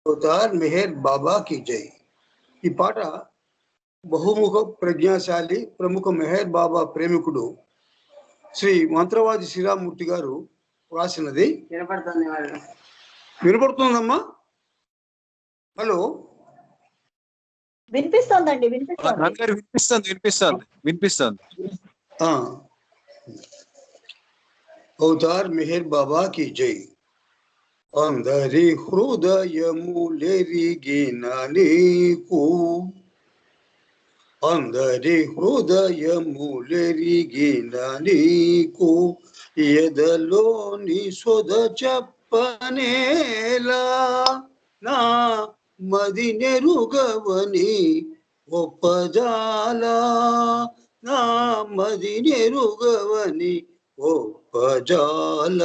Avatar Meher బాబా కి జై. ఈ పాట బహుముఖ ప్రజ్ఞాశాలి ప్రముఖ మెహర్ బాబా ప్రేమికుడు శ్రీ మంత్రవాది శ్రీరామూర్తి గారు రాసినది. వినపడుతుందమ్మా? హలో, వినిపిస్తోందండి. వినిపిస్తుంది. అవతార్ మెహర్ బాబా కి జై. అందరి హృదయములెరిగిన నీకు, అందరి హృదయములెరిగిన నీకు, ఎదలోని సొద చెప్పనేలా, నా మది నెరుగవని ఒప్పజాల, నా మది నెరుగవని ఒప్పజాల.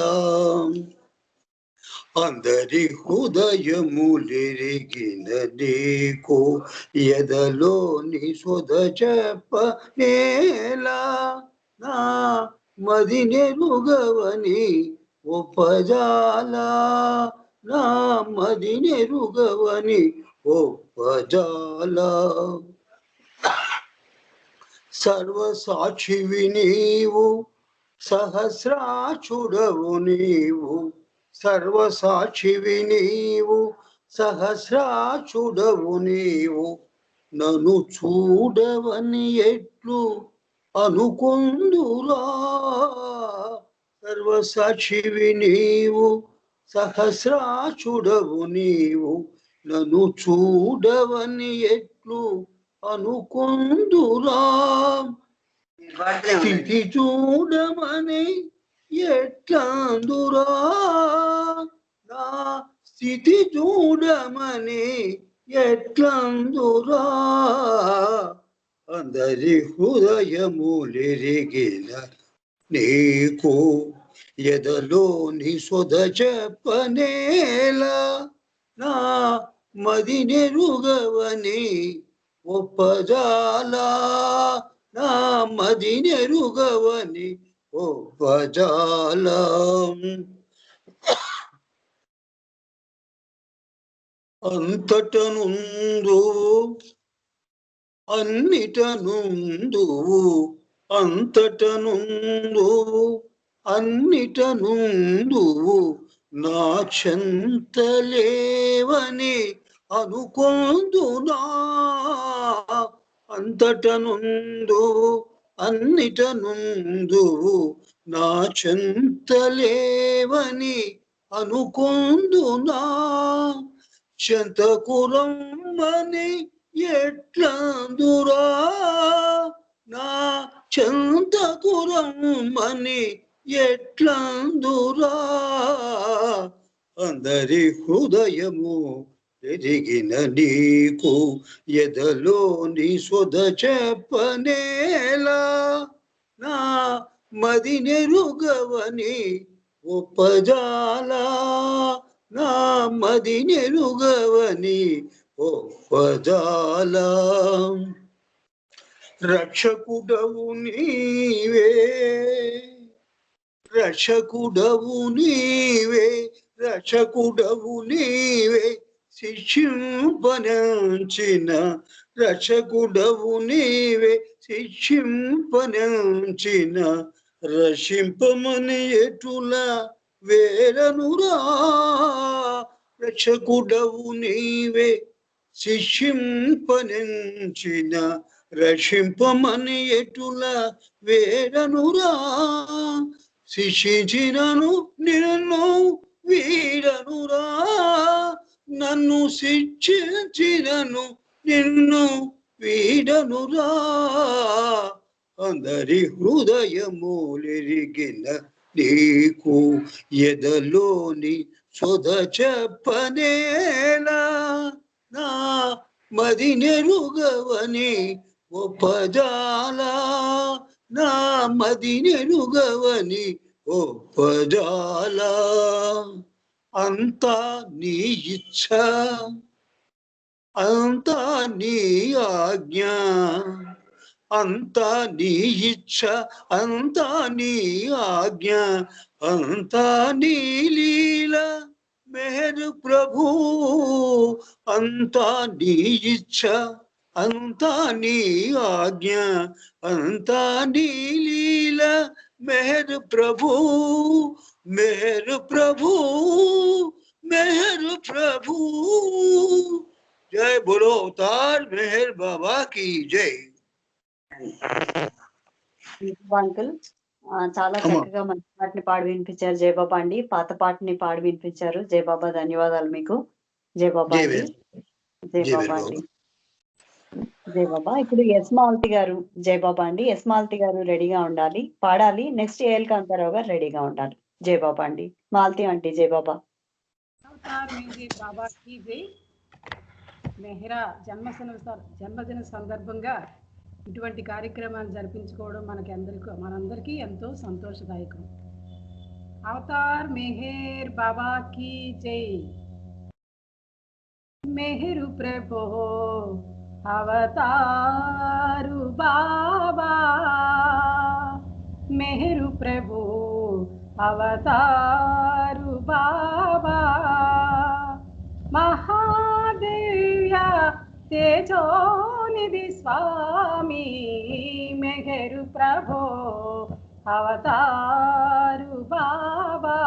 అందరి హృదయములెరిగిన నీకు, ఎదలోని సొద చెప్పనేలా, నా మది నెరుగవని ఒప్పజాల, నా మది నెరుగవని ఒప్పజాల. సర్వసాక్షివి నీవు, సహస్రాక్షుడవు నీవు, సర్వసాక్షివి నీవు, సహస్రాక్షుడవు నీవు, నన్ను చూడవని ఎట్లు అనుకొందురా. సర్వసాక్షివి నీవు, సహస్రాక్షుడవు నీవు, నన్ను చూడవని ఎట్లు అనుకొందురా. స్థితి చూడమని ఎట్లందురా, నా స్థితి చూడమని ఎట్లందురా. అందరి హృదయములెరిగిన నీకు, ఎదలోని సొద చెప్పనేలా, నా మది నెరుగవని ఒప్పజాల, నా మది నెరుగవని ఒప్పజాల. అంతటనుందువు అన్నిటనుందువు, అంతటనుందువు అన్నిటనుందువు, నా చెంతలేవని అనుకొందునా. అంతటనుందువు అన్నిటనుందువు, నా చెంతలేవని అనుకొందునా. చెంతకురమ్మని ఎట్లందురా, నా చెంతకురమ్మని ఎట్లందురా. అందరి హృదయము ఎరిగిన నీకు, ఎదలోని సొద చెప్పనేలా, నా మది నెరుగవని ఒప్పజాల, నా మది నెరుగవని ఒప్పజాల. రక్షకుడవు నీవే, రక్షకుడవు నీవే, రక్షకుడవు నీవే, శిక్షింపనంచిన రక్షకుడవు నీవే, శిక్షింపనంచిన రక్షింపమని ఎటులా వేరనురా. రక్షకుడవు నీవే, శిక్షింపనంచిన రక్షింపమని ఎటులా వేరనురా. శిక్షించినను నిన్ను వీడనురా, నన్ను శిక్షించినను నిన్ను వీడనురా. అందరి హృదయములెరిగిన నీకు, ఎదలోని సొద చెప్పనేలా, నా మది నెరుగవని ఒప్పజాల, నా మది నెరుగవని ఒప్పజాల. అంతా నీ ఇచ్ఛ, అంతా నీ ఆజ్ఞ, అంతా నీ ఇచ్ఛ, అంతా నీ ఆజ్ఞ, అంతా నీ లీల మెహర్ ప్రభు, అంతా నీ ఇచ్ఛ, అంతా నీ ఆజ్ఞ, అంతా నీ లీల, మెహర్ ప్రభు, మెహర్ ప్రభు, మెహర్ ప్రభు. జై బోలో అవతార్ మెహర్ బాబా की జై. అంకుల్ చాలా చక్కగా మంచి పాటని పాడి వినిపించారు జయబాబా అండి. పాత పాటని పాడి వినిపించారు జయబాబా. ధన్యవాదాలు మీకు జయబాబా అండి. జయబాబా అండి. జయబాబా. ఇప్పుడు యస్మాల్తి గారు జయబాబా అండి. యస్మాల్తి గారు రెడీగా ఉండాలి, పాడాలి. నెక్స్ట్ ఏఎల్ కాంతారావు గారు రెడీగా ఉండాలి. జయబాబా అండి. మాల్తి ఆంటీ జయబాబా. బాబా కీ జై. మెహ్రా జన్మదిన సందర్భంగా ఇటువంటి కార్యక్రమాలు జరిపించుకోవడం మనందరికీ ఎంతో సంతోషదాయకం. అవతార్ మెహర్ బాబా కీ జై. మెహరు ప్రభో అవతారు బాబా, మెహరు ప్రభు అవతారు బాబా, మహాదేవ్య తేజోనిధి స్వామి, మెహరు ప్రభు అవతారు బాబా,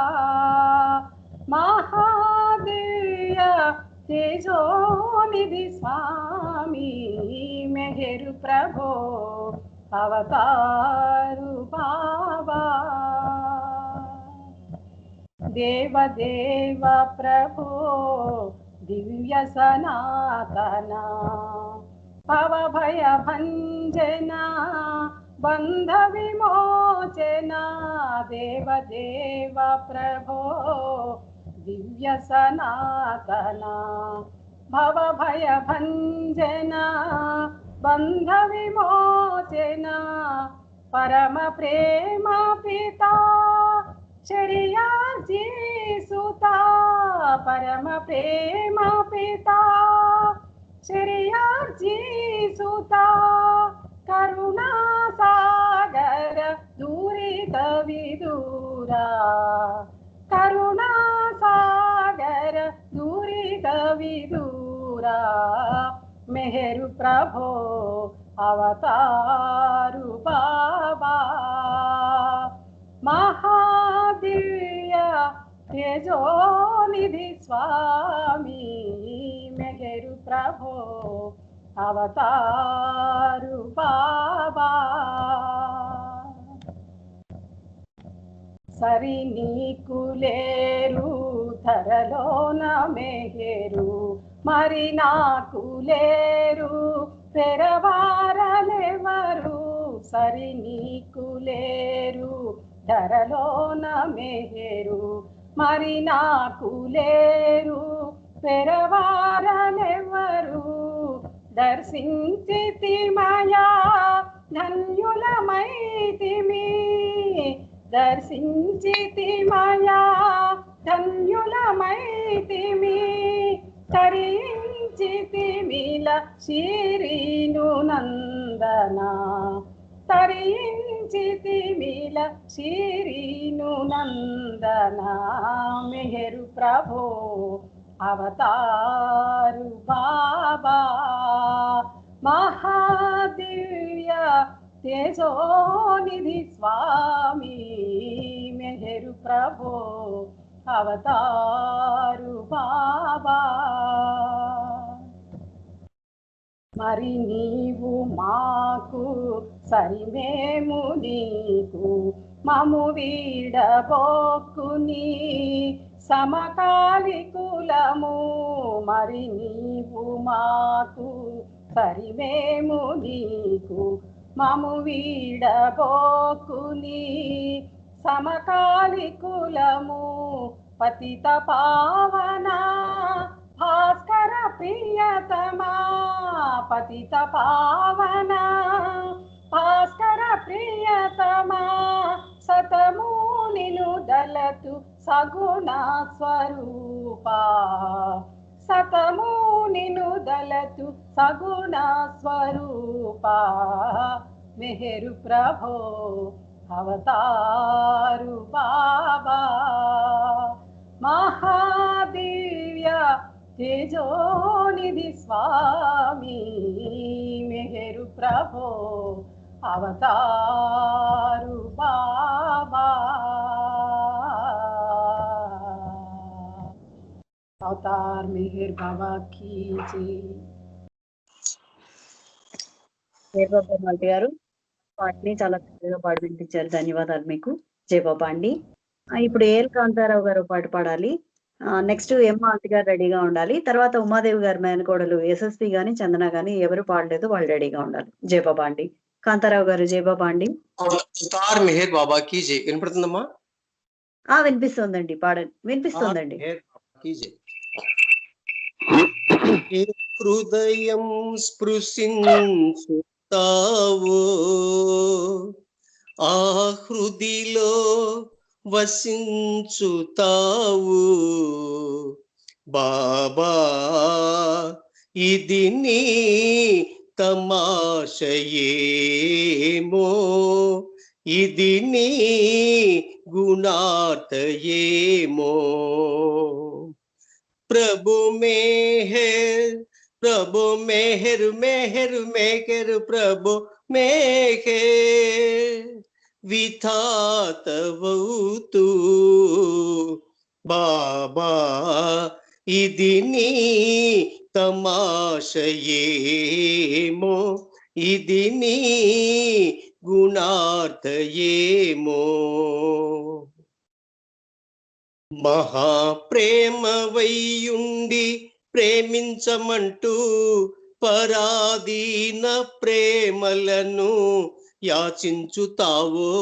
మహాదేవ్య తేజోనిధి స్వామి, మెహరు ప్రభో అవతారు బాబా. దేవదేవ ప్రభో దివ్య సనాతన, భవభయ భంజన బంధ విమోచన, దేవదేవ ప్రభో దివ్య సనాతన, భవభయ భంజన బంధ విమోచన, పరమ ప్రేమ పితా శరియాజీ సుతా, పరమ ప్రేమ పితా శరియాజీ సుతా, కరుణా సాగర దూరిత విదూరా, కరుణా సాగర దూరిత విదూరా, మెహరు ప్రభో అవతారు బాబా, మహాదివ్య తేజోనిధి స్వామి, మెహరు ప్రభో అవతారు బాబా. సరి నీకు లేరు ధరలోన మెహరు, మరి నాకు లేరు పెరవారలెవరు, సరి నీకు లేరు ధరలోన మెహరు, మరి నాకు లేరు పెరవారలెవరు, దర్శించితిమయా ధన్యులమైతిమి, దర్శించితిమయా ధన్యులమైతిమి, తరించితిమిల శ్రీను నందన, తరించితిమిల శ్రీను నందన, మెహరు ప్రభో అవతారు బాబా, మహాదివ్య తేజోనిధి స్వామి, మెహరు ప్రభో అవతారు బాబా. మరి నీవు మాకు సరి మేము నీకు, మము వీడబోకుని సమకాలికులము, మరి నీవు మాకు సరి మేము నీకు, మము వీడబోకుని సమకాలికులము, పతిత పావన భాస్కర ప్రియతమా, పతిత పావన భాస్కర ప్రియతమా, సతము నిను దలతు సగుణ స్వరూపా, సతము నిను దలతు సగుణ స్వరూపా, మెహరు ప్రభో అవతారు బాబా, మహాదివ్య తేజోనిధి స్వామి మెహరు ప్రభో అవతారు బాబా అవతార్ మెహర్ బాబా की जय। జయబాబా మాల్తి గారు పాటని చాలా చక్కగా పాడి వినిపించారు. ధన్యవాదాలు మీకు. జయబాబా అండి. ఇప్పుడు ఏఎల్ కాంతారావు గారు పాట పాడాలి. నెక్స్ట్ ఎం మాల్తి గారు రెడీగా ఉండాలి. తర్వాత ఉమాదేవి గారి మేనకోడలు ఎస్ఎస్పి గాని చందన గాని ఎవరు పాడలేదు, వాళ్ళు రెడీగా ఉండాలి. జయబాబా అండి. కాంతారావు గారు జయబాబా అండి. అవతార్ మెహర్ బాబా కీ జై. వినపడుతుందమ్మా? వినిపిస్తుందండి, పాడండి. వినిపిస్తుందండి. హృదయం స్పృశించుతావో ఆ హృదిలో వసించుతావు బాబా, ఇది నీ తమాషయేమో, ఇది నీ గుణార్థయేమో. प्रभु मेहर, प्रभु मेहर मेहर मेहर, प्रभु मेहर विधातवतु बाबा, ఇది నీ తమాషయేమో, ఇది నీ గుణార్థయేమో. మహాప్రేమవయ్యుండి ప్రేమించమంటూ పరాధీన ప్రేమలను యాచించుతావో,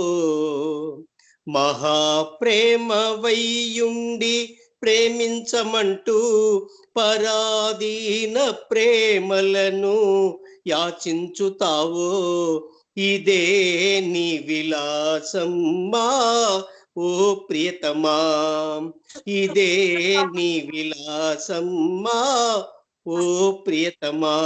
మహాప్రేమవయ్యుండి ప్రేమించమంటూ పరాధీన ప్రేమలను యాచించుతావో, ఇదే నీ విలాసమ్మా ఓ ప్రియతమా, ఇదే నీ విలాసమ్మా ఓ ప్రియతమా.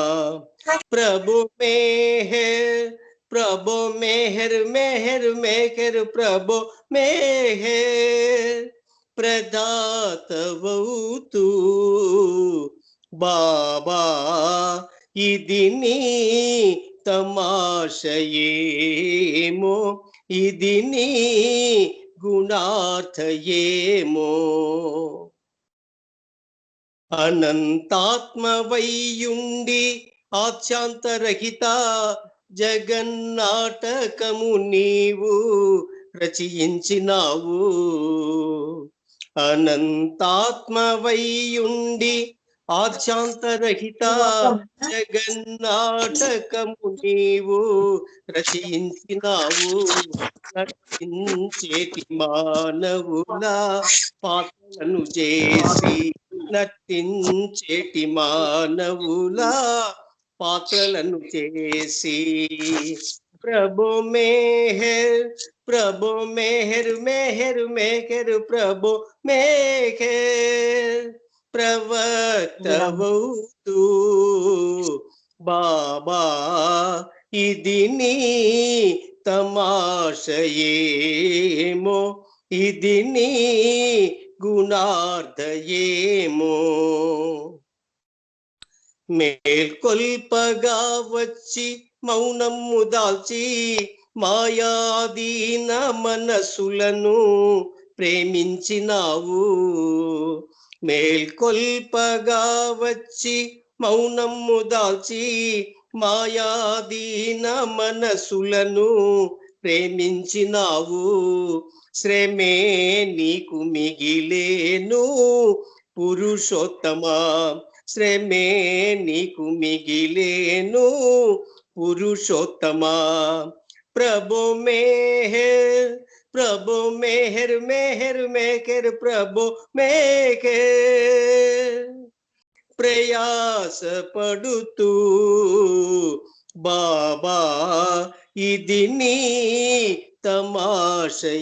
ప్రభు మెహర్, ప్రభు మెహర్ మెహర్ మెహర్, ప్రభు మెహర్ ప్రదాతవతు బాబా, ఇది నీ తమాషయేమో, ఇది నీ గుణార్థయేమో. అనంతాత్మవయ్యుండి ఆత్యాంతరహిత జగన్నాటకము నీవు రచయించినావు, అనంతాత్మవయ్యుండి ఆద్యాంతరహిత జగన్నాటకము నీవు రచయించినావు. నటించేటి మానవుల పాత్రలను చేసి, నటించేటి మానవుల పాత్రలను చేసి, ప్రభు మెహర్, ప్రభు మెహర్ మెహర్ మెహర్, ప్రభు మెహర్ ప్రవర్తవతు బాబా, ఇది నీ తమాషయేమో, ఇది నీ గుణార్థయేమో. మేల్కొల్పగా వచ్చి మౌనము దాల్చి మాయాదీన మనసులను ప్రేమించినావు, మేల్కొల్పగా వచ్చి మౌనము దాల్చి మాయాదీన మనసులను ప్రేమించినావు. శ్రమే నీకు మిగిలేను పురుషోత్తమా, శ్రమే నీకు మిగిలేను పురుషోత్తమా. ప్రభు మెహర్, ప్రభు మెహర్ మెహర్ మెహర్, ప్రభు మెహర్ ప్రయాస పడుతూ బాబా, ఇది నీ తమాషయేమో,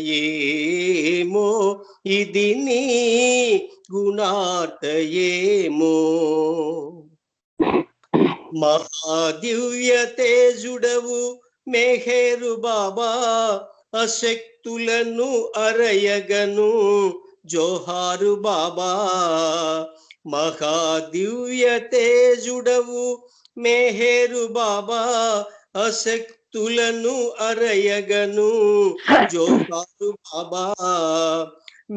ఇది నీ గుణార్థయేమో. మహాదివ్య తేజుడవు మెహరు బాబా, అశక్తులను అరయగను జోహారు బాబా. మహాదివ్య తేజుడవు మెహేరు బాబా అశక్తులను అరయగను జోహారు బాబా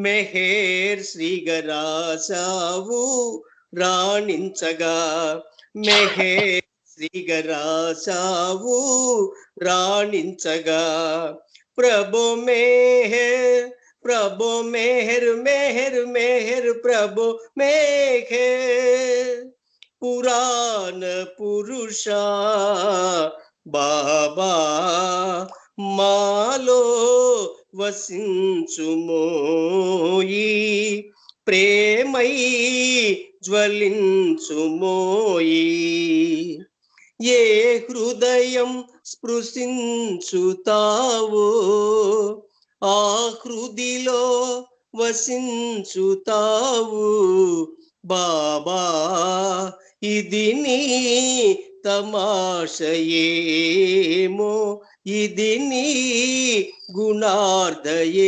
మెహేర్ శ్రీగరాసావు రాణించగా మెహేర్ శ్రీగరాసావు రాణించగా ప్రభు మెహేర్ ప్రభు మెహర్ మెహర్ మెహర్ ప్రభు మెహర్ పురాణ పురుష బాబా మాలో వసించుమోయి ప్రేమై జ్వలించుమోయి ఏ హృదయం స్పృశించుతావో ఆ హృదిలో వసించుతావు బాబా ఇది నీ తమాషయేమో ఇది నీ గుణార్ధయేమో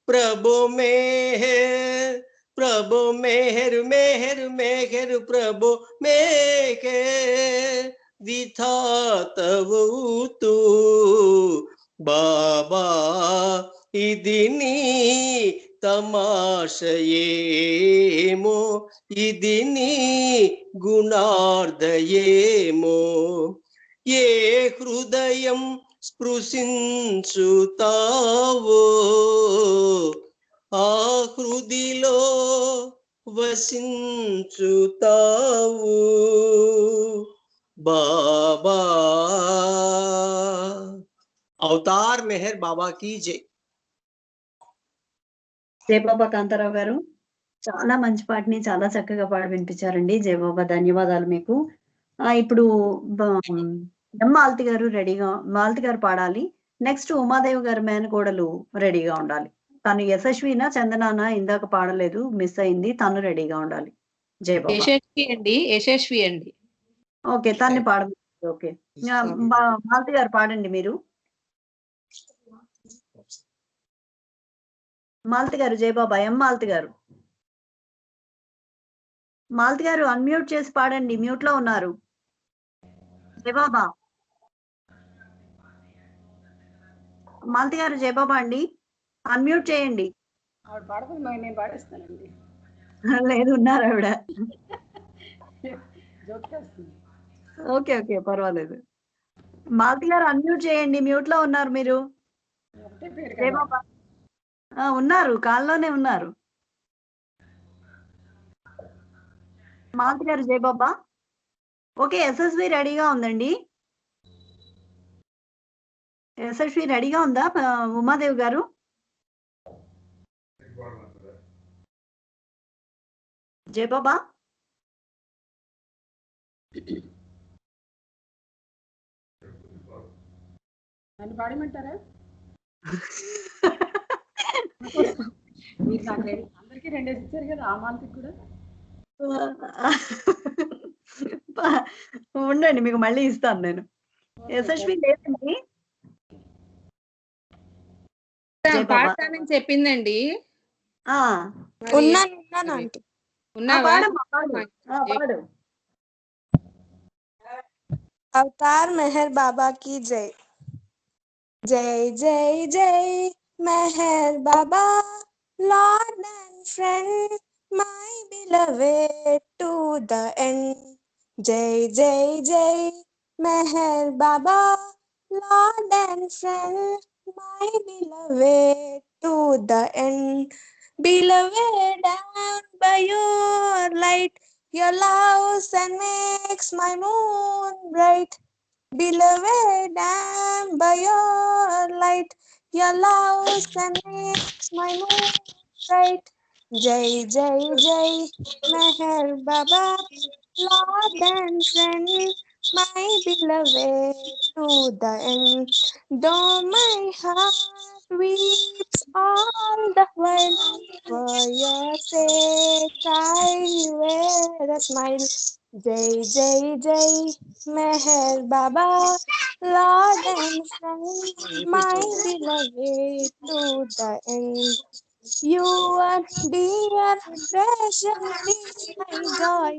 ప్రభు మెహర్ ప్రభు మెహర్ మెహర్ మెహర్ ప్రభు మెహర్ విధాతవు తూ బాబా ఇది నీ తమాషయేమో ఇది నీ గుణార్ధయేమో ఏ హృదయం స్పృశించుతావో ఆ హృదిలో వసించుతావు బాబా అవతార్ మెహర్ బాబా కీ జై. జయబాబా కాంతారావు గారు చాలా మంచి పాటని చాలా చక్కగా పాడి వినిపించారండి. జయబాబా ధన్యవాదాలు మీకు. ఇప్పుడు మాలతి గారు రెడీగా, మాలతి గారు పాడాలి. నెక్స్ట్ ఉమాదేవి గారి మేనకోడలు రెడీగా ఉండాలి. తను యశస్వినా చందనానా ఇందాక పాడలేదు, మిస్ అయింది. తను రెడీగా ఉండాలి. జయబాబా యశస్వి అండి. ఓకే, తన్ని పాడండి. ఓకే, మాలతి గారు పాడండి మీరు. మాలతి గారు, జయబాబా మాలతి గారు. మాలతి గారు అన్మ్యూట్ చేసి పాడండి, మ్యూట్ లో ఉన్నారు. జయబాబా, మాలతి గారు, జయబాబా అండి, అన్మ్యూట్ చేయండి. నేను పాడేస్తానండి. లేదు, ఉన్నారు ఆవిడ. ఓకే ఓకే, పర్వాలేదు. మాలతి గారు అన్మ్యూట్ చేయండి, మ్యూట్ లో ఉన్నారు మీరు. జయబాబా ఉన్నారు, కాల్లోనే ఉన్నారు. మాలతి గారు, జయబాబా. ఓకే, ఎస్ఎస్వి రెడీగా ఉందండి. ఎస్ఎస్వి రెడీగా ఉందా ఉమాదేవి గారు? జయబాబా, నన్ను పాడమంటారా? మీరు నాకు అందరికీ 2 ఇచ్చారు కదా, ఆ మాలతికి కూడా ఉండండి, మీకు మళ్ళీ ఇస్తాను నేను. యశస్వి లేదండి, పాడతానని చెప్పిందండి. పాడు. अवतार मेहर बाबा की जय. जय जय जय मेहर बाबा, Lord and friend, my beloved to the end. जय जय जय मेहर बाबा, Lord and friend, my beloved to the end. Beloved, and by your light, your love sun makes my moon bright. Beloved, and by your light, your love sun makes my moon bright. Jai Jai Jai Meher Baba, Lord and friend, my beloved to the end. Though my heart weeps all the while, for your sake I wear a smile. Jai Jai Jai Meher Baba, Lord and friend, my beloved to the end. You are dear, precious is my joy.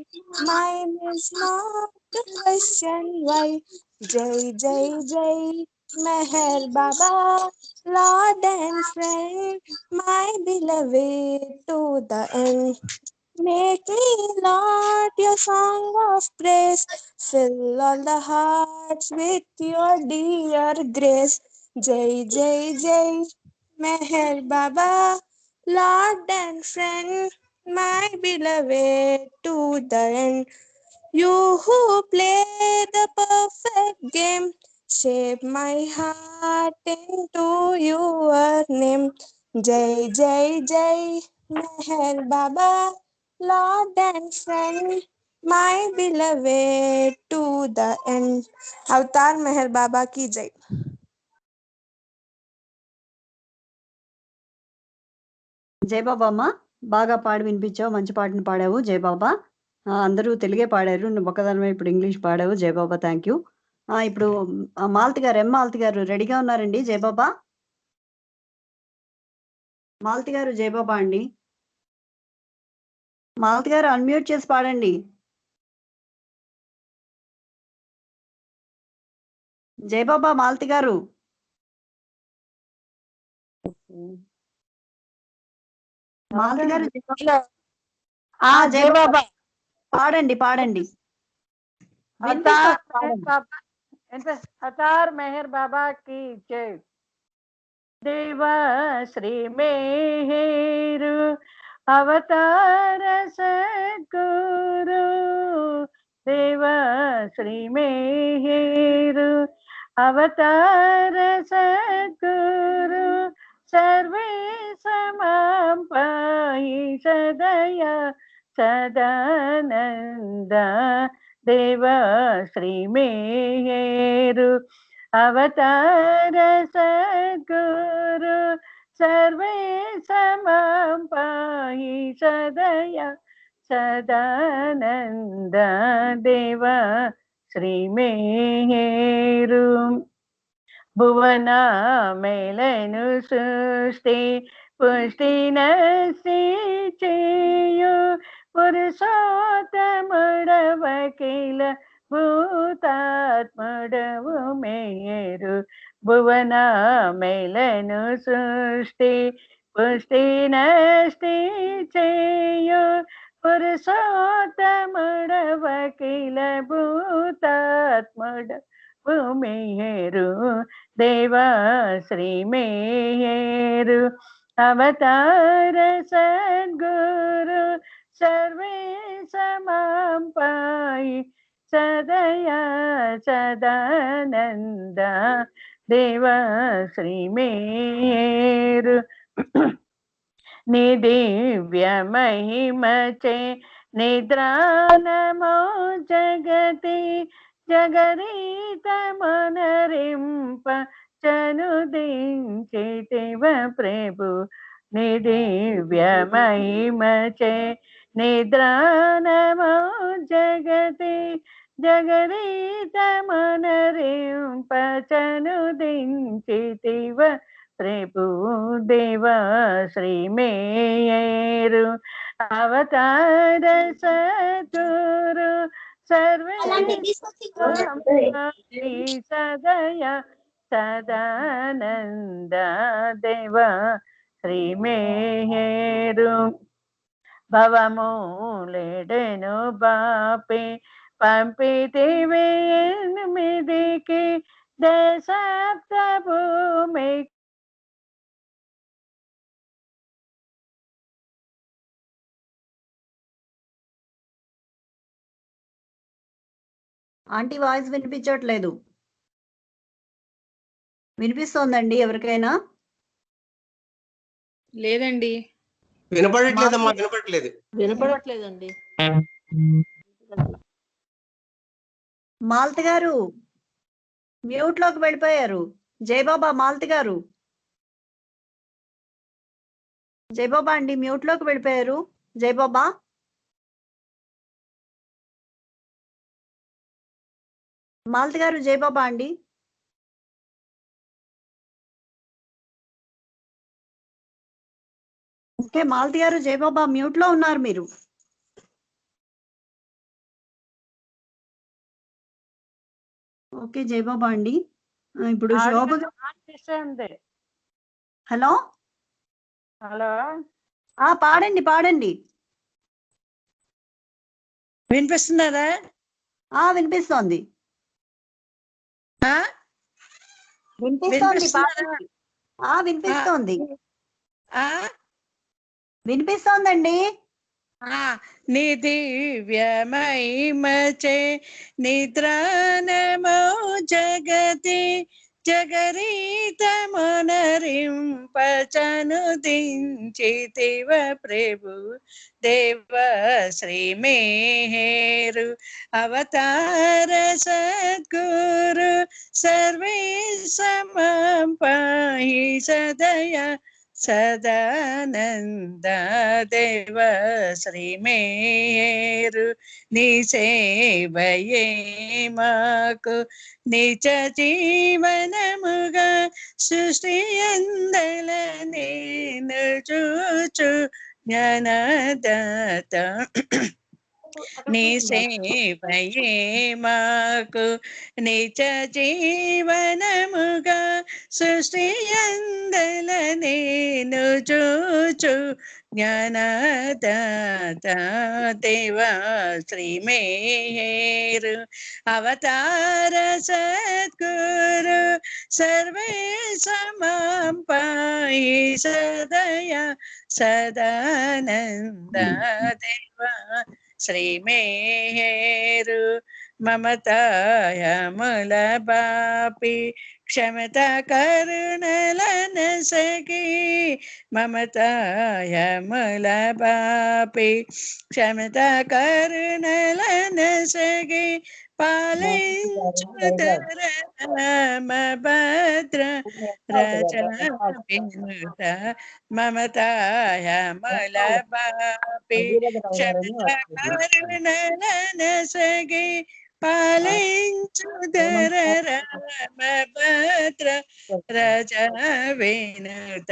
Mine is not to question why. Jai, Jai, Jai, Meher Baba, Lord and friend, my beloved to the end. Make me, Lord, your song of praise. Fill all the hearts with your dear grace. Jai, Jai, Jai, Meher Baba, Lord and friend, my beloved to the end. You who play the perfect game, shape my heart into your name. Jai, Jai, Jai, Meher Baba, Lord and friend, my beloved to the end. Avatar Meher Baba ki jai. జై బాబా అమ్మ, బాగా పాడి వినిపించావు, మంచి పాటను పాడావు జై బాబా. అందరూ తెలుగే పాడారు, నువ్వు ఒక్కదానివే ఇప్పుడు ఇంగ్లీష్ పాడావు. జై బాబా, థ్యాంక్ యూ. ఇప్పుడు మాలతి గారు, మాలతి గారు రెడీగా ఉన్నారండి? జై బాబా. మాలతి గారు జై బాబా అండి. మాలతి గారు అన్మ్యూట్ చేసి పాడండి. జై బాబా మాలతి గారు. మాలతి గారు జై బాబా పాడండి పాడండి. अवतार मेहर बाबा की जय. देवा श्री मेहर अवतार सद्गुरु. देवा श्री मेहर अवतार सद्गुरु. सर्वे समां पाहि सदया सदानंद. देवा श्री मेहर अवतार सद्गुरु. सर्वे समां पाहि सदया सदानंद. देवा श्री मेहर भुवन मेलनु सृष्टि पुष्टि नस्ति चेयु. पुरुषोत्तमुडवकिल भूतात्मुडवु मेरु. भुवन मेलनु सृष्टि पुष्टि नस्ति चेयु. पुरुषोत्तमुडवकिल भूतात्मुडवु मेरु. देवा श्री मेहर अवतार सद्गुरु. सर्वे समां पाहि सदया सदानंद. देवा श्री मेहर निदिव्य महिमचे निद्रानमो जगति. जगरीत मनरिंप चनुदिंचितिव प्रभु. निदिव्य महिमचे निद्रानमो जगति. जगरीत मनरिंप चनुदिंचितिव प्रभु. देवा श्री मेहर अवतार सद्गुरु. सर्वे सदया सदानंद. देवा श्री मेहर भवमूलेडनु बापे पंपितिवे एनिमिदिकी. दशसप्त भूमि ఆంటీ వాయిస్ వినిపించట్లేదు. వినిపిస్తోందండి ఎవరికైనా? లేదండి, వినపడట్లేదమ్మా, వినపడట్లేదు. వినపడట్లేదండి. మాలతి గారు మ్యూట్ లోకి వెళ్ళిపోయారు. జై బాబా మాలతి గారు. జై బాబా అండి, మ్యూట్ లోకి వెళ్ళిపోయారు. జై బాబా. మాలతి గారు జై బాబా అండి. ఓకే, మాలతి గారు జయబాబా మ్యూట్ లో ఉన్నారు మీరు. ఓకే జయబాబా అండి. ఇప్పుడు శోభ హలో హలో పాడండి పాడండి. వినిపిస్తున్నారా? వినిపిస్తోంది వినిపిస్తోంది పాడండి. వినిపిస్తోంది వినిపిస్తోందండి. నీ దివ్యమహిమచే నిద్రానమో జగతి జగరీతమునరింపచను దించితివ ప్రభు దేవ శ్రీ మేరు అవతార సద్గురు సర్వేశమం పాహి సదయ సదానంద దేవ శ్రీ మేరు నీ సేవయే మాకు నిజ జీవనముగా సృష్టి అందల నేను చూచు జ్ఞానదాత నీ సేవయే మాకు నిజ జీవనముగా సృష్టి అందల నేను చూచు జ్ఞానదాత దేవ శ్రీ మేరు అవతార సద్గురు సర్వేశమం పాహి సదయ సదానంద దేవ శ్రీ మేరు మమతాయముల బాపి క్షమత కరుణలన సగి మమతాయముల బాపి క్షమత కరుణలన సగి పాలించుదర రామ భద్ర రజ వినుత మమతాయముల బాపి క్షమత కరుణలన సగి పాలించుదర రామ భద్ర రజ వినుత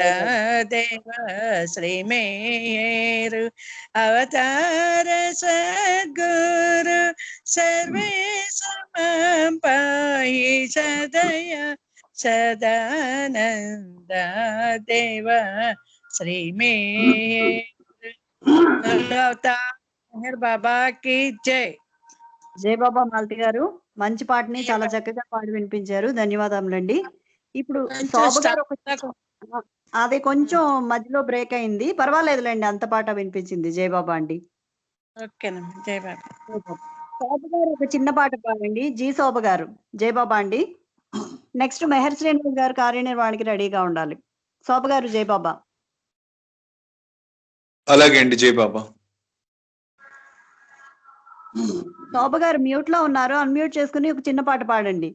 దేవ శ్రీ మేరు అవతార సద్గురు సర్వేశమం పాహి సదయ సదానంద దేవ శ్రీ మేరు అవతార్ బాబా కి జై. జయబాబా మాలతి గారు మంచి పాటని చాలా చక్కగా పాడి వినిపించారు. ధన్యవాదములండి. ఇప్పుడు శోభ గారు అది కొంచెం మధ్యలో బ్రేక్ అయింది, పర్వాలేదులేండి, అంత పాట వినిపించింది జయబాబా అండి. ఓకేనమ్మా జయబాబా. శోభ గారు ఒక చిన్న పాట పాడండి. జీ శోభ గారు జయబాబా అండి. నెక్స్ట్ మెహర్ శ్రీనివాస్ గారు కార్యనిర్వహణకి రెడీగా ఉండాలి. శోభ గారు జయబాబా. అలాగే అండి జయబాబా. శోభ గారు మ్యూట్ లో ఉన్నారు, అన్మ్యూట్ చేసుకుని ఒక చిన్న పాట పాడండి.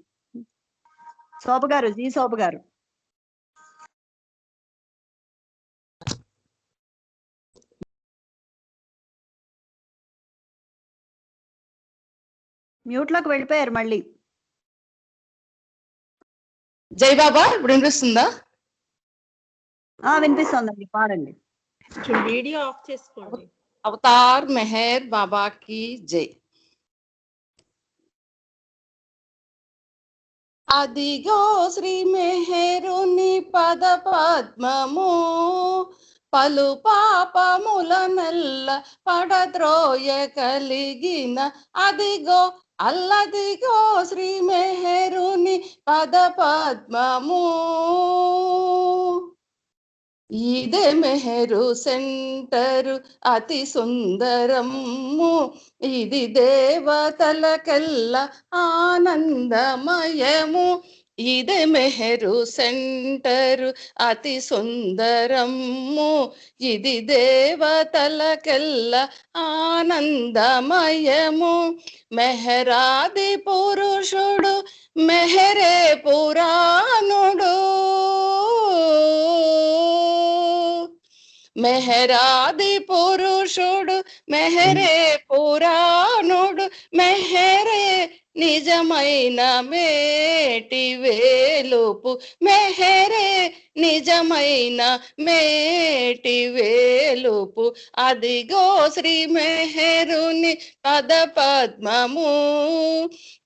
శోభ గారు, జీ శోభ గారు. మ్యూట్ లోకి వెళ్ళిపోయారు మళ్ళీ. జై బాబా ఇప్పుడు వినిపిస్తుందా? వినిపిస్తోందండి, పాడండి. వీడియో ఆఫ్ చేసుకోండి. అవతార్ మెహర్ బాబా కి జై. అదిగో శ్రీ మెహరుని పద పద్మము పలు పాపముల నెల్ల పడద్రోయ కలిగిన అదిగో అల్లదిగో శ్రీ మెహరుని పద పద్మము. ఇదే మెహరు సెంటరు అతి సుందరము, ఇది దేవతలకెల్ల ఆనందమయము. ఇదే మెహరు సెంటరు అతి సుందరము, ఇది దేవతలకెల్ల ఆనందమయము. మెహరాది పురుషుడు మెహరే పురాణుడు, మెహరాది పురుషుడు మెహరే పురాణుడు, మెహరే నిజమైన మేటి వేలుపు మెహరే నిజమైన మేటి వేలుపు అదిగో శ్రీ మెహరుని పద పద్మము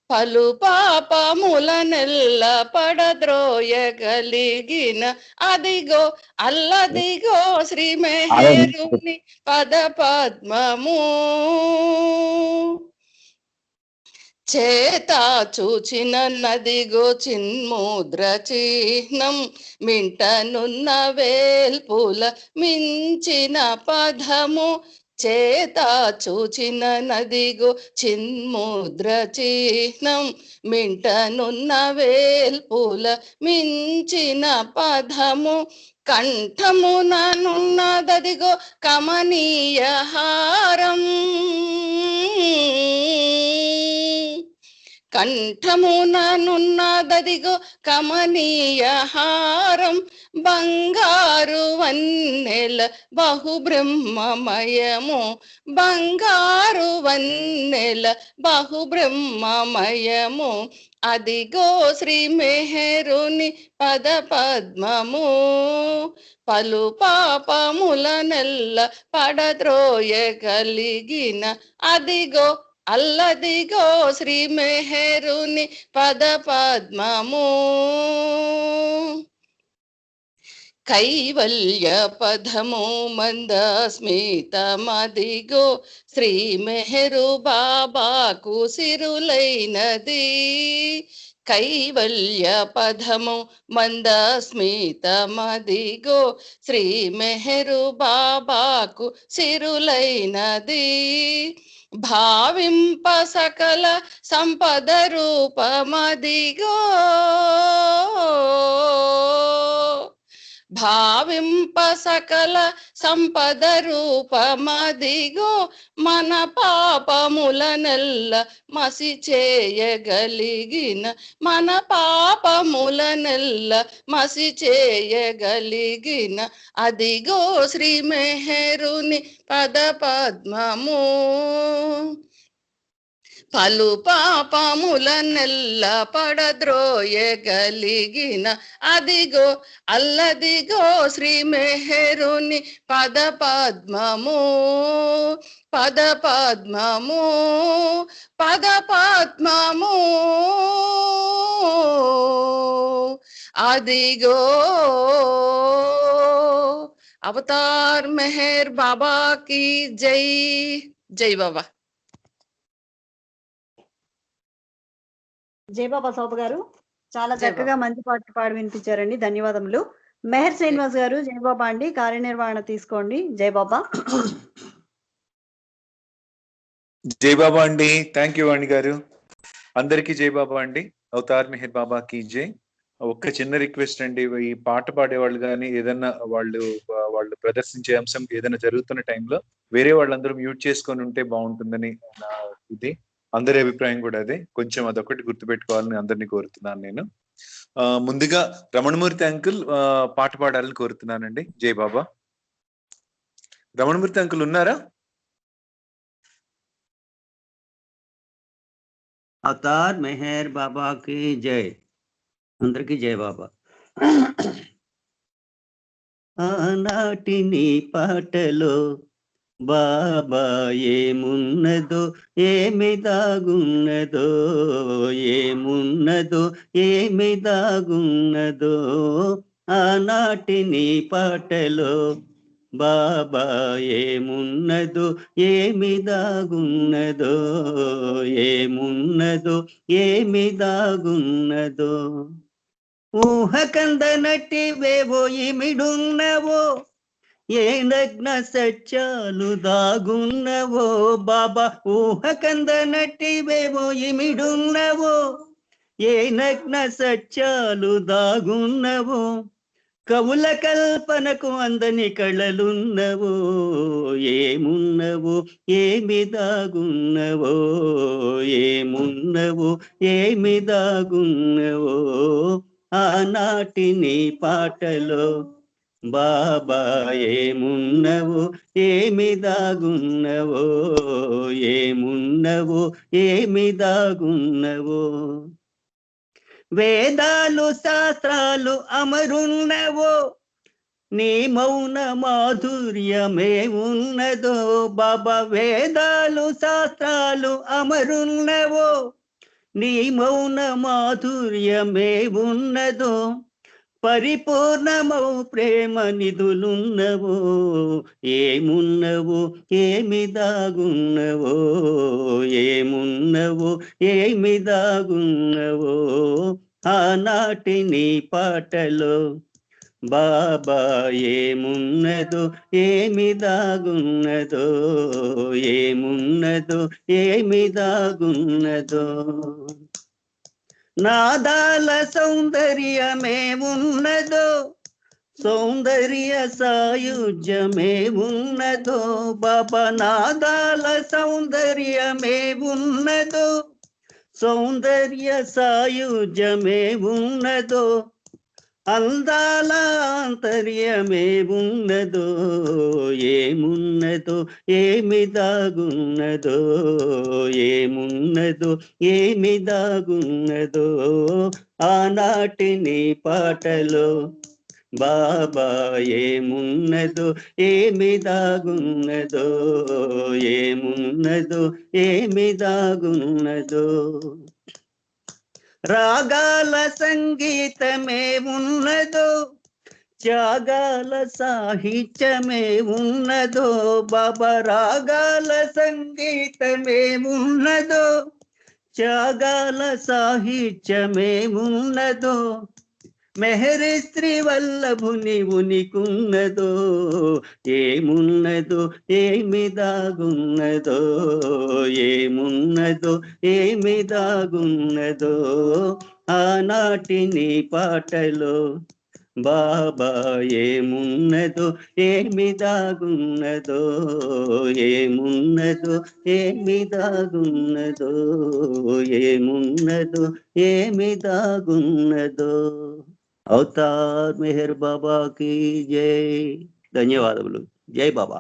పలు పాపములనెల్ల పడద్రోయగలిగిన అదిగో అల్లదిగో శ్రీ మెహరుని పద పద్మము చేత చూచిన నదిగో చిన్ముద్ర చిహ్నం మింటనున్న వేల్పుల మించిన పదము చేత చూచిన నదిగో చిన్ముద్ర చిహ్నం మింటనున్న వేల్పుల మించిన పదము కంఠముననున్నదదిగో కమనీయ హారం కంఠముననున్నదదిగో కమనీయ హారం బంగారు వన్నెల బహుబ్రహ్మమయము బంగారు వన్నెల బహుబ్రహ్మమయము అదిగో శ్రీ మెహరుని పద పద్మము పలు పాపములనెల్ల పడద్రోయగలిగిన అదిగో అల్లదిగో శ్రీ మెహరుని పద పద్మము కైవల్య పదము మందస్మితమదిగో శ్రీ మెహరు బాబాకు సిరులైనది కైవల్య పదము మందస్మితమదిగో శ్రీ మెహరు బాబాకు సిరులైనది భావింప సకల సంపద రూపమదిగో భావింప సకల సంపద రూపమదిగో మన పాపములనెల్ల మసి చేయగలిగిన మన పాపములనెల్ల మసి చేయగలిగిన అదిగో శ్రీ మెహరుని పద పద్మము పలు పాపములనెల్ల పడద్రోయగలిగిన అదిగో అల్లదిగో శ్రీ మెహరుని పద పద్మము పద పద్మము పద పద్మము అదిగో అవతార్ మెహర్ బాబా की జై జై బాబా జై బాబా సౌప గారు చాలా చక్కగా మంచి పాట పాడి వినిపించారండి ధన్యవాదములు మెహర్ శ్రీనివాస్ గారు జై బాబా అండి కార్యనిర్వహణ తీసుకోండి జై బాబా జై బాబా అండి థ్యాంక్ యూ వాణి గారు అందరికీ జై బాబా అండి అవతార్ మెహర్ బాబా కీ జై ఒక్క చిన్న రిక్వెస్ట్ అండి ఈ పాట పాడేవాళ్ళు కానీ ఏదన్నా వాళ్ళు ప్రదర్శించే అంశం ఏదైనా జరుగుతున్న టైంలో వేరే వాళ్ళందరూ మ్యూట్ చేసుకొని ఉంటే బాగుంటుందని నా ఇది అందరి అభిప్రాయం కూడా అదే కొంచెం అదొకటి గుర్తుపెట్టుకోవాలని అందరినీ కోరుతున్నాను నేను ముందుగా రమణమూర్తి అంకుల్ పాట పాడాలని కోరుతున్నానండి జై బాబా రమణమూర్తి అంకుల్ ఉన్నారా అవతార్ మెహర్ బాబాకి జై అందరికీ జై బాబా ఆనాటి నీ పాటలో బాబా ఏమున్నదో ఏమి దాగున్నదో ఏమున్నదో ఏమి దాగున్నదో ఆనాటి నీ పాటలో బాబా ఏమున్నదో ఏమి దాగున్నదో ఏమున్నదో ఏమి దాగున్నదో ఊహ కందనట్టివేవో ఇమిడున్నవో ఏ నగ్న సత్యాలు దాగున్నవో బాబా ఊహ కందనట్టివేవో ఇమిడున్నవో ఏ నగ్న సత్యాలు దాగున్నవో కవుల కల్పనకు అందని కళలున్నవో ఏమున్నవో ఏమి దాగున్నవో ఏమున్నవో ఏమి దాగున్నవో ఆనాటి నీ పాటలో బాబా ఏమున్నవో ఏమి దాగున్నవో, ఏమున్నవో ఏమి దాగున్నవో. వేదాలు శాస్త్రాలు అమరున్నవో, నీ మౌన మాధుర్యమే ఉన్నదో. బాబా వేదాలు శాస్త్రాలు అమరున్నవో, నీ మౌన మాధుర్యమే ఉన్నదో. పరిపూర్ణమౌ ప్రేమ నిధులున్నవో, ఏమున్నవో ఏమి దాగున్నవో, ఏమున్నవో ఏమి దాగున్నవో. ఆనాటి నీ పాటలో బాబా ఏమున్నదో ఏమి దాగున్నదో, ఏమున్నదో ఏమి దాగున్నదో. నాదాల సౌందర్యమే ఉన్నదో, సౌందర్య సాయుజ్యమే ఉన్నదో. బాబా నాదాల సౌందర్యమే ఉన్నదో, సౌందర్య సాయుజ్యమే ఉన్నదో. అందాల ఆంతర్యమే ఉన్నదో, ఏమున్నదో ఏమి దాగున్నదో, ఏమున్నదో ఏమి దాగున్నదో. ఆనాటి నీ పాటలో బాబా ఏమున్నదో ఏమి దాగున్నదో, ఏమున్నదో ఏమి దాగున్నదో. రాగాల సంగీతమే ఉన్నదో, త్యాగాల సాహిత్యమే ఉన్నదో. బాబా రాగాల సంగీతమే ఉన్నదో, త్యాగాల సాహిత్యమే ఉన్నదో. మెహరి స్త్రీ వల్లభుని ఉనికున్నదో, ఏమున్నదో ఏమి దాగున్నదో, ఏమున్నదో ఏమి దాగున్నదో. ఆనాటి నీ పాటలో బాబా ఏమున్నదో ఏమి దాగున్నదో, ఏమున్నదో ఏమి దాగున్నదో, ఏమున్నదో ఏమి దాగున్నదో. అవతార్ మెహర్ బాబాకి జై. ధన్యవాదములు. జై బాబా.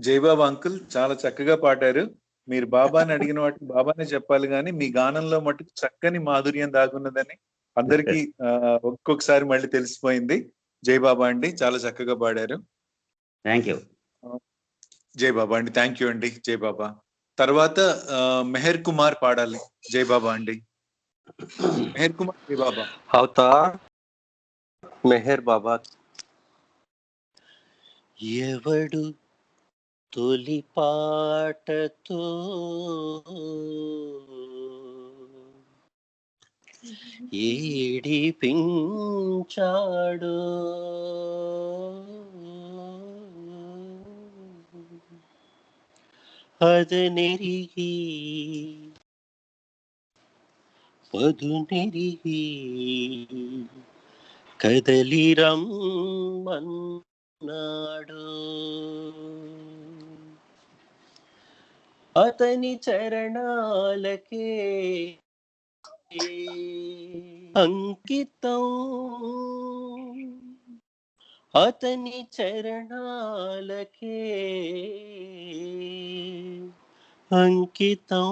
జై బాబా అంకుల్, చాలా చక్కగా పాడారు. మీరు బాబాని అడిగిన వాటిని బాబానే చెప్పాలి కానీ మీ గానంలో మటుకు చక్కని మాధుర్యం దాగున్నదని అందరికీ ఒక్కొక్కసారి మళ్ళీ తెలిసిపోయింది. జై బాబా అండి, చాలా చక్కగా పాడారు. Thank you. జై బాబా అండి, థ్యాంక్ యూ అండి. జై బాబా. తర్వాత మెహర్ కుమార్ పాడాలి. జై బాబా అండి. మెహర్ కుమార్. జై బాబా. అవతార్ మెహర్ బాబా. ఎవడు తొలి పాటతో ఏడిపించాడు, అదనెరిగి పదునెరిగి కదలి రమ్మన్నాడు. అతని చరణాలకే అంకితం, అతని చరణాలకే అంకితం,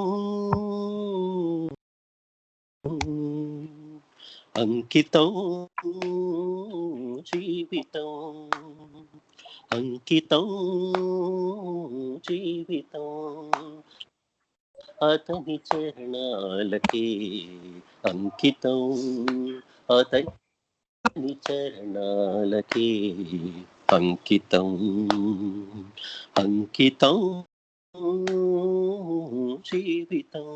అంకితం జీవితం, అంకితం జీవితం. అతని చరణాలకే అంకితం, అతని చరణాలకే అంకితం, అంకితం జీవితం.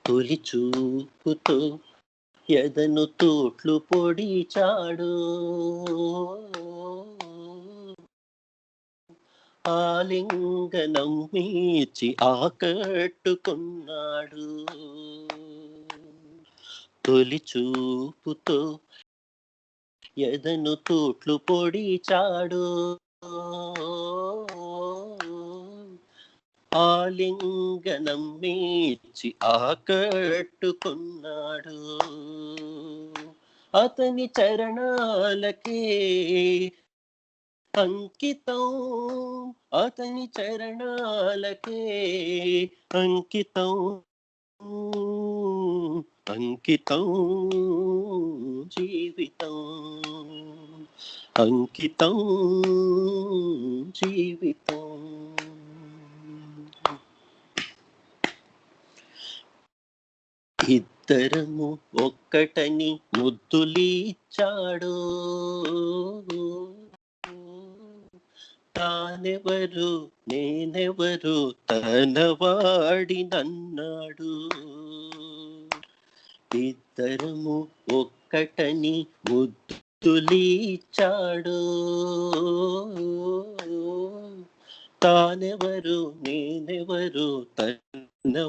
తొలి చూపుతో ఎదను తోట్లు పొడిచాడు, ఆలింగనం మీచి ఆకట్టుకున్నాడు. తొలి చూపుతో ఎదను తోట్లు పొడిచాడు, ఆలింగనం మీచి ఆకట్టుకున్నాడు. అతని చరణాలకే అంకితం, అతని చరణాలకే అంకితం, అంకితం జీవితం, అంకితం జీవితం. ఇద్దరము ఒక్కటని ముద్దులిచ్చాడు. తానెవరు నేనెవరు తనవాడినన్నాడు. ఇద్దరము ఒక్కటని ముద్దులిచ్చాడు. తానెవరు నేనెవరు తనవాడినన్నాడు.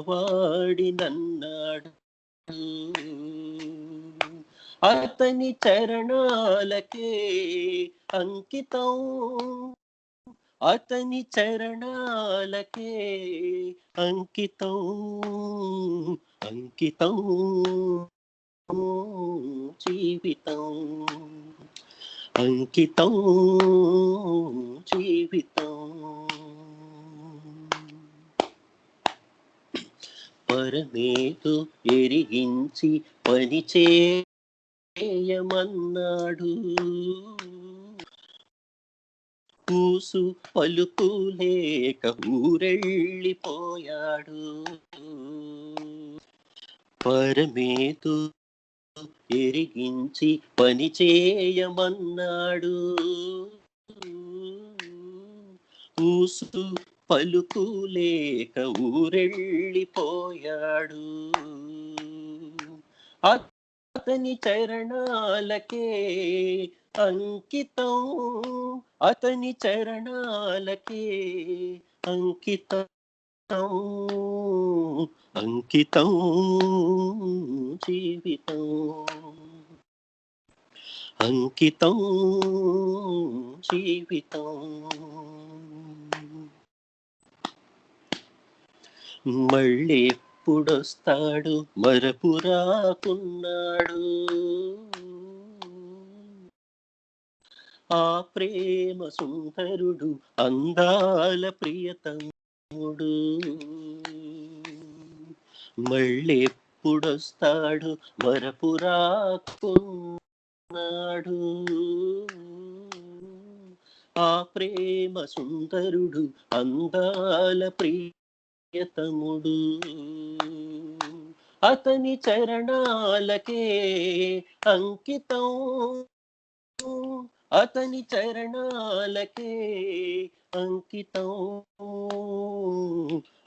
అతని చరణాలకే అంకితం, అతని చరణాలకే అంకితం, అంకితం జీవితం, అంకితం జీవితం. పరమేదు ఎరిగించి పని చేయమన్నాడు. కూసు పలుకు లేక ఊరెళ్ళిపోయాడు. పరమేదు ఎరిగించి పని చేయమన్నాడు. కూసు పలుకు లేక ఊరెళ్ళిపోయాడు. అతని చరణాలకే అంకితం, అతని చరణాలకే అంకితం, అంకితం జీవితం, అంకితం జీవితం. మళ్ళీ ఎప్పుడొస్తాడు మరపురాకున్నాడు. ఆ ప్రేమ సుందరుడు అందాల ప్రియతముడు. మళ్ళీ ఎప్పుడొస్తాడు మరపురాకున్నాడు. ఆ ప్రేమ సుందరుడు అందాల ప్రియతముడు. అతని చరణాలకే అంకితం, అతని చరణాలకే అంకితం,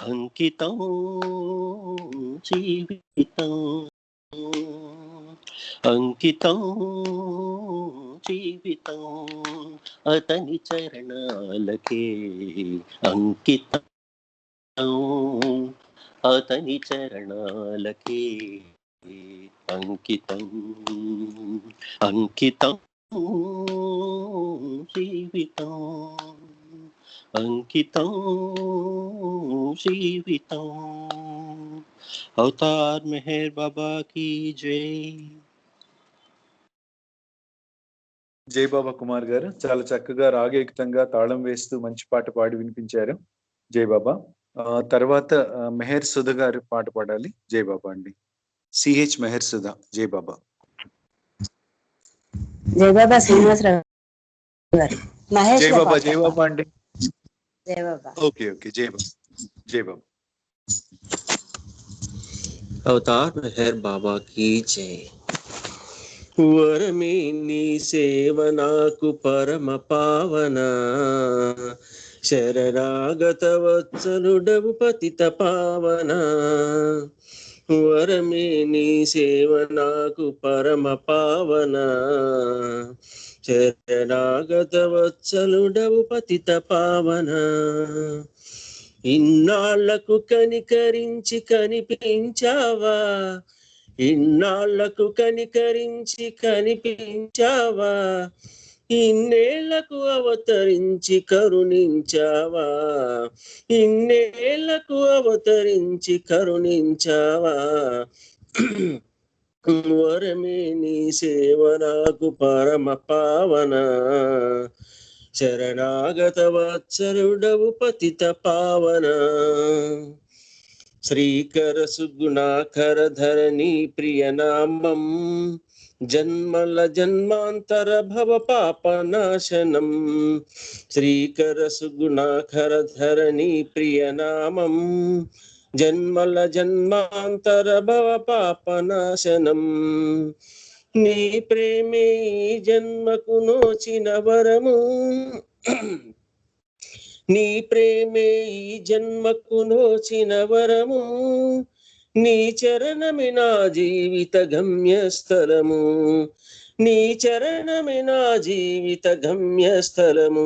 అంకితం జీవితం, అంకితం జీవితం. అతని చరణాలకే అంకితం, అతని చరణాలకే అంకితం, అంకితం జీవితం, అంకితం జీవితం. అవతార్ మెహర్ బాబా की జై. జై బాబా కుమార్ గారు చాలా చక్కగా రాగయుక్తంగా తాళం వేస్తూ మంచి పాట పాడి వినిపించారు. జై బాబా. తర్వాత మెహర్ సుధ గారు పాట పాడాలి. జై బాబా అండి. సిహెచ్ మెహర్ సుధ. జై బాబా. జై బాబా శ్రీనివాసరావు గారు. మహేష్ జై బాబా. జై బాబా అండి. జై బాబా. Okay okay. జై బాబా. జై బాబా. అవతార్ మెహర్ బాబా की జై. వరమే నీ సేవ నాకు పరమ పావన, శరణాగత వత్సలుడవు పతిత పావన. వరమే నీ సేవ నాకు పరమ పావన, శరణాగత వత్సలుడవు పతిత పావన. ఇన్నాళ్లకు కనికరించి కనిపించావా, ఇన్నాళ్లకు కనికరించి కనిపించావా, ఇన్నేళ్లకు అవతరించి కరుణించావా, ఇన్నేళ్లకు అవతరించి కరుణించావా, వరమే నీ సేవ నాకు పరమ పావన, శరణాగత వత్సలుడవు పతిత పావన, శ్రీకర సుగుణాకర ధరణి ప్రియనామం, జన్మల జన్మాంతర భవ పాపనాశనం, శ్రీకర సుగుణాకర ధరణి ప్రియనామం, జన్మల జన్మాంతర భవ పాపనాశనం, నీ ప్రేమే జన్మకు నోచిన వరము, నీ ప్రేమే జన్మకు నోచిన వరము, నీ చరణమే నా జీవిత గమ్యస్థలము, నీ చరణమే నా జీవిత గమ్యస్థలము,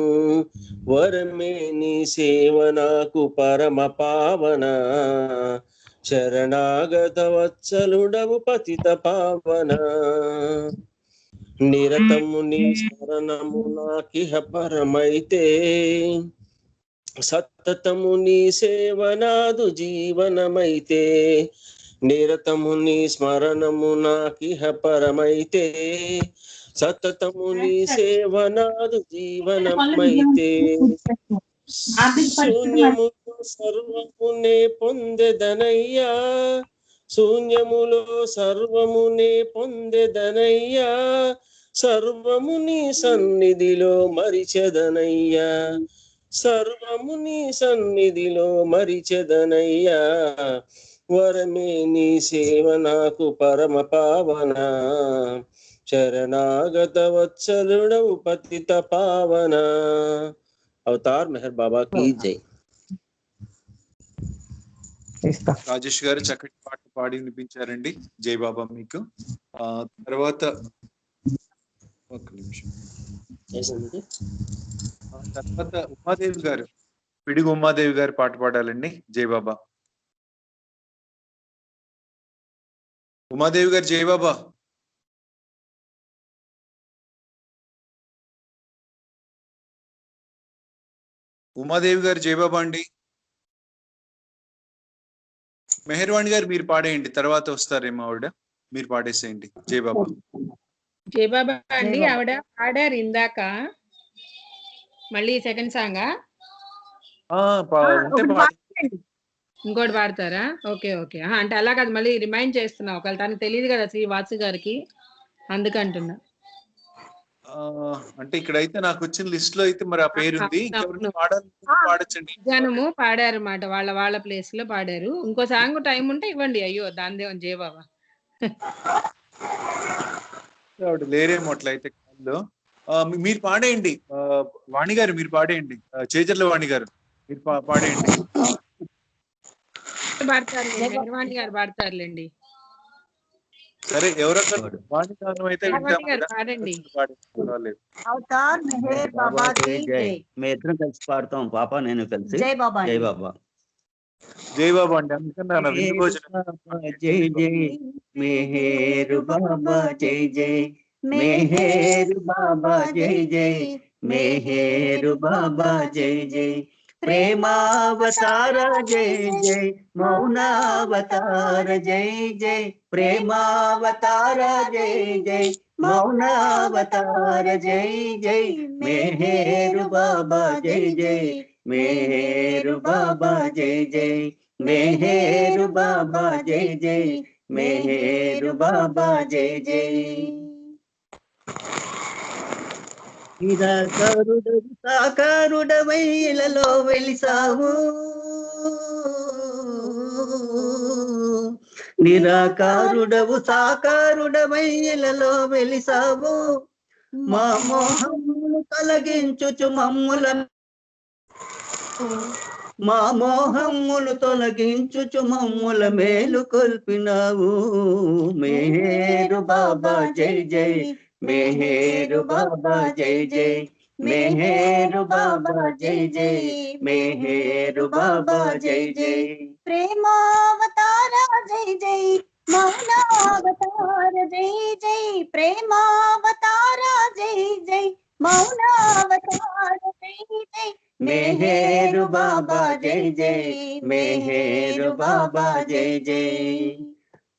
వరమే నీ సేవ నాకు పరమ పావన, శరణాగత వత్సలుడవు పతిత పావన, నిరతము నీ స్మరణము నాకిహ పరమైతే, సతతము నీ సేవ నాదు జీవనమైతే, నిరతము నీ స్మరణము నాకిహ పరమైతే, సతతము నీ సేవ నాదు జీవనమైతే, శూన్యములో సర్వమునే పొందెదనయ్యా, శూన్యములో సర్వమునే పొందెదనయ్యా, సర్వము నీ సన్నిధిలో మరిచెదనయ్యా, సర్వము నీ సన్నిధిలో మరిచెదనయ్యా, వరమే నీ సేవ నాకు పరమ పావన, శరణాగత వత్సలుడవు పతిత పావన, అవతార్ మెహర్ బాబా కీ జై. రాజేష్ గారు చక్కటి పాట పాడి వినిపించారండి. జై బాబా మీకు. తర్వాత ఒక నిమిషం, తర్వాత ఉమాదేవి గారు, పిడుగు ఉమాదేవి గారు పాట పాడాలండి. జై బాబా. ఉమాదేవి గారు జై బాబా. ఉమాదేవి గారు జై బాబా అండి. మెహర్వాణి గారు మీరు పాడేయండి, తర్వాత వస్తారేమో ఆవిడ, మీరు పాడేసేయండి. జై బాబా. జై బాబా అండి. ఆవిడ పాడారు ఇందాక, మళ్ళీ సెకండ్ సాంగ్ ఇంకోటి పాడతారా? ఓకే ఓకే, అంటే అలా కాదు, మళ్ళీ రిమైండ్ చేస్తున్నా, ఒకవేళ తనకు తెలియదు కదా శ్రీ వాసు గారికి, అందుకంటున్నా. అంటే ఇక్కడైతే నాకు వచ్చిన లిస్ట్ లో అయితే మరి ఆ పేరు ఉంది. పాడొచ్చండి. మధ్యాహ్నము పాడారు అన్నమాట, వాళ్ళ ప్లేస్ లో పాడారు. ఇంకో సాంగ్ టైం ఉంటే ఇవ్వండి. అయ్యో దాందే జయ బాబా. ఆవిడ లేరేమో అట్లయితే. మీరు పాడేయండి వాణి గారు, మీరు పాడేయండి. చేజర్ల వాణి గారు మీరు పాడేయండి. మెహర్వాణి గారు పాడతారులేండి. సరే, ఎవరొకరు వాణి గారు అయితే పాడండి. అవతార్ మెహర్ బాబా కీ జై. మేము ఇద్దరం కలిసి పాడతాం, పాప నేను కలిసి. జై బాబా. జై బాబా. జై బాబా అండి. అందుకన్నా జై జై మెహర్ బాబా, జై జై మెహర్ బాబా, జై జై మెహర్ బాబా, జై జై ప్రేమావతార, జై జై మౌనావతార, జై జై ప్రేమావతార, జై జై మౌనావతార, జై జై మెహర్ బాబా, జై జై మెహర్ బాబా, జై జై మెహర్ బాబా, జై జై మెహర్ బాబా, జై జై. నిరాకారుడవు సాకారుడవై ఇలలో వెలిసావు, నిరాకారుడవు సాకారుడవై ఇలలో వెలిసావు, మా మోహమును తొలగించుచు మమ్ముల, మా మోహములు తొలగించుచు మమ్ముల మేలు కొల్పినావు. మెహర్ బాబా, జై జై మెహర్ బాబా, జై జై మెహర్ బాబా, జై జై మెహర్ బాబా, జై జై ప్రేమావతార, జై జై మౌనావతార, జై జై ప్రేమావతార, జై జై మౌనావతార జై జై మెహేరు బాబా జై జై మెహేరు బాబా జై జై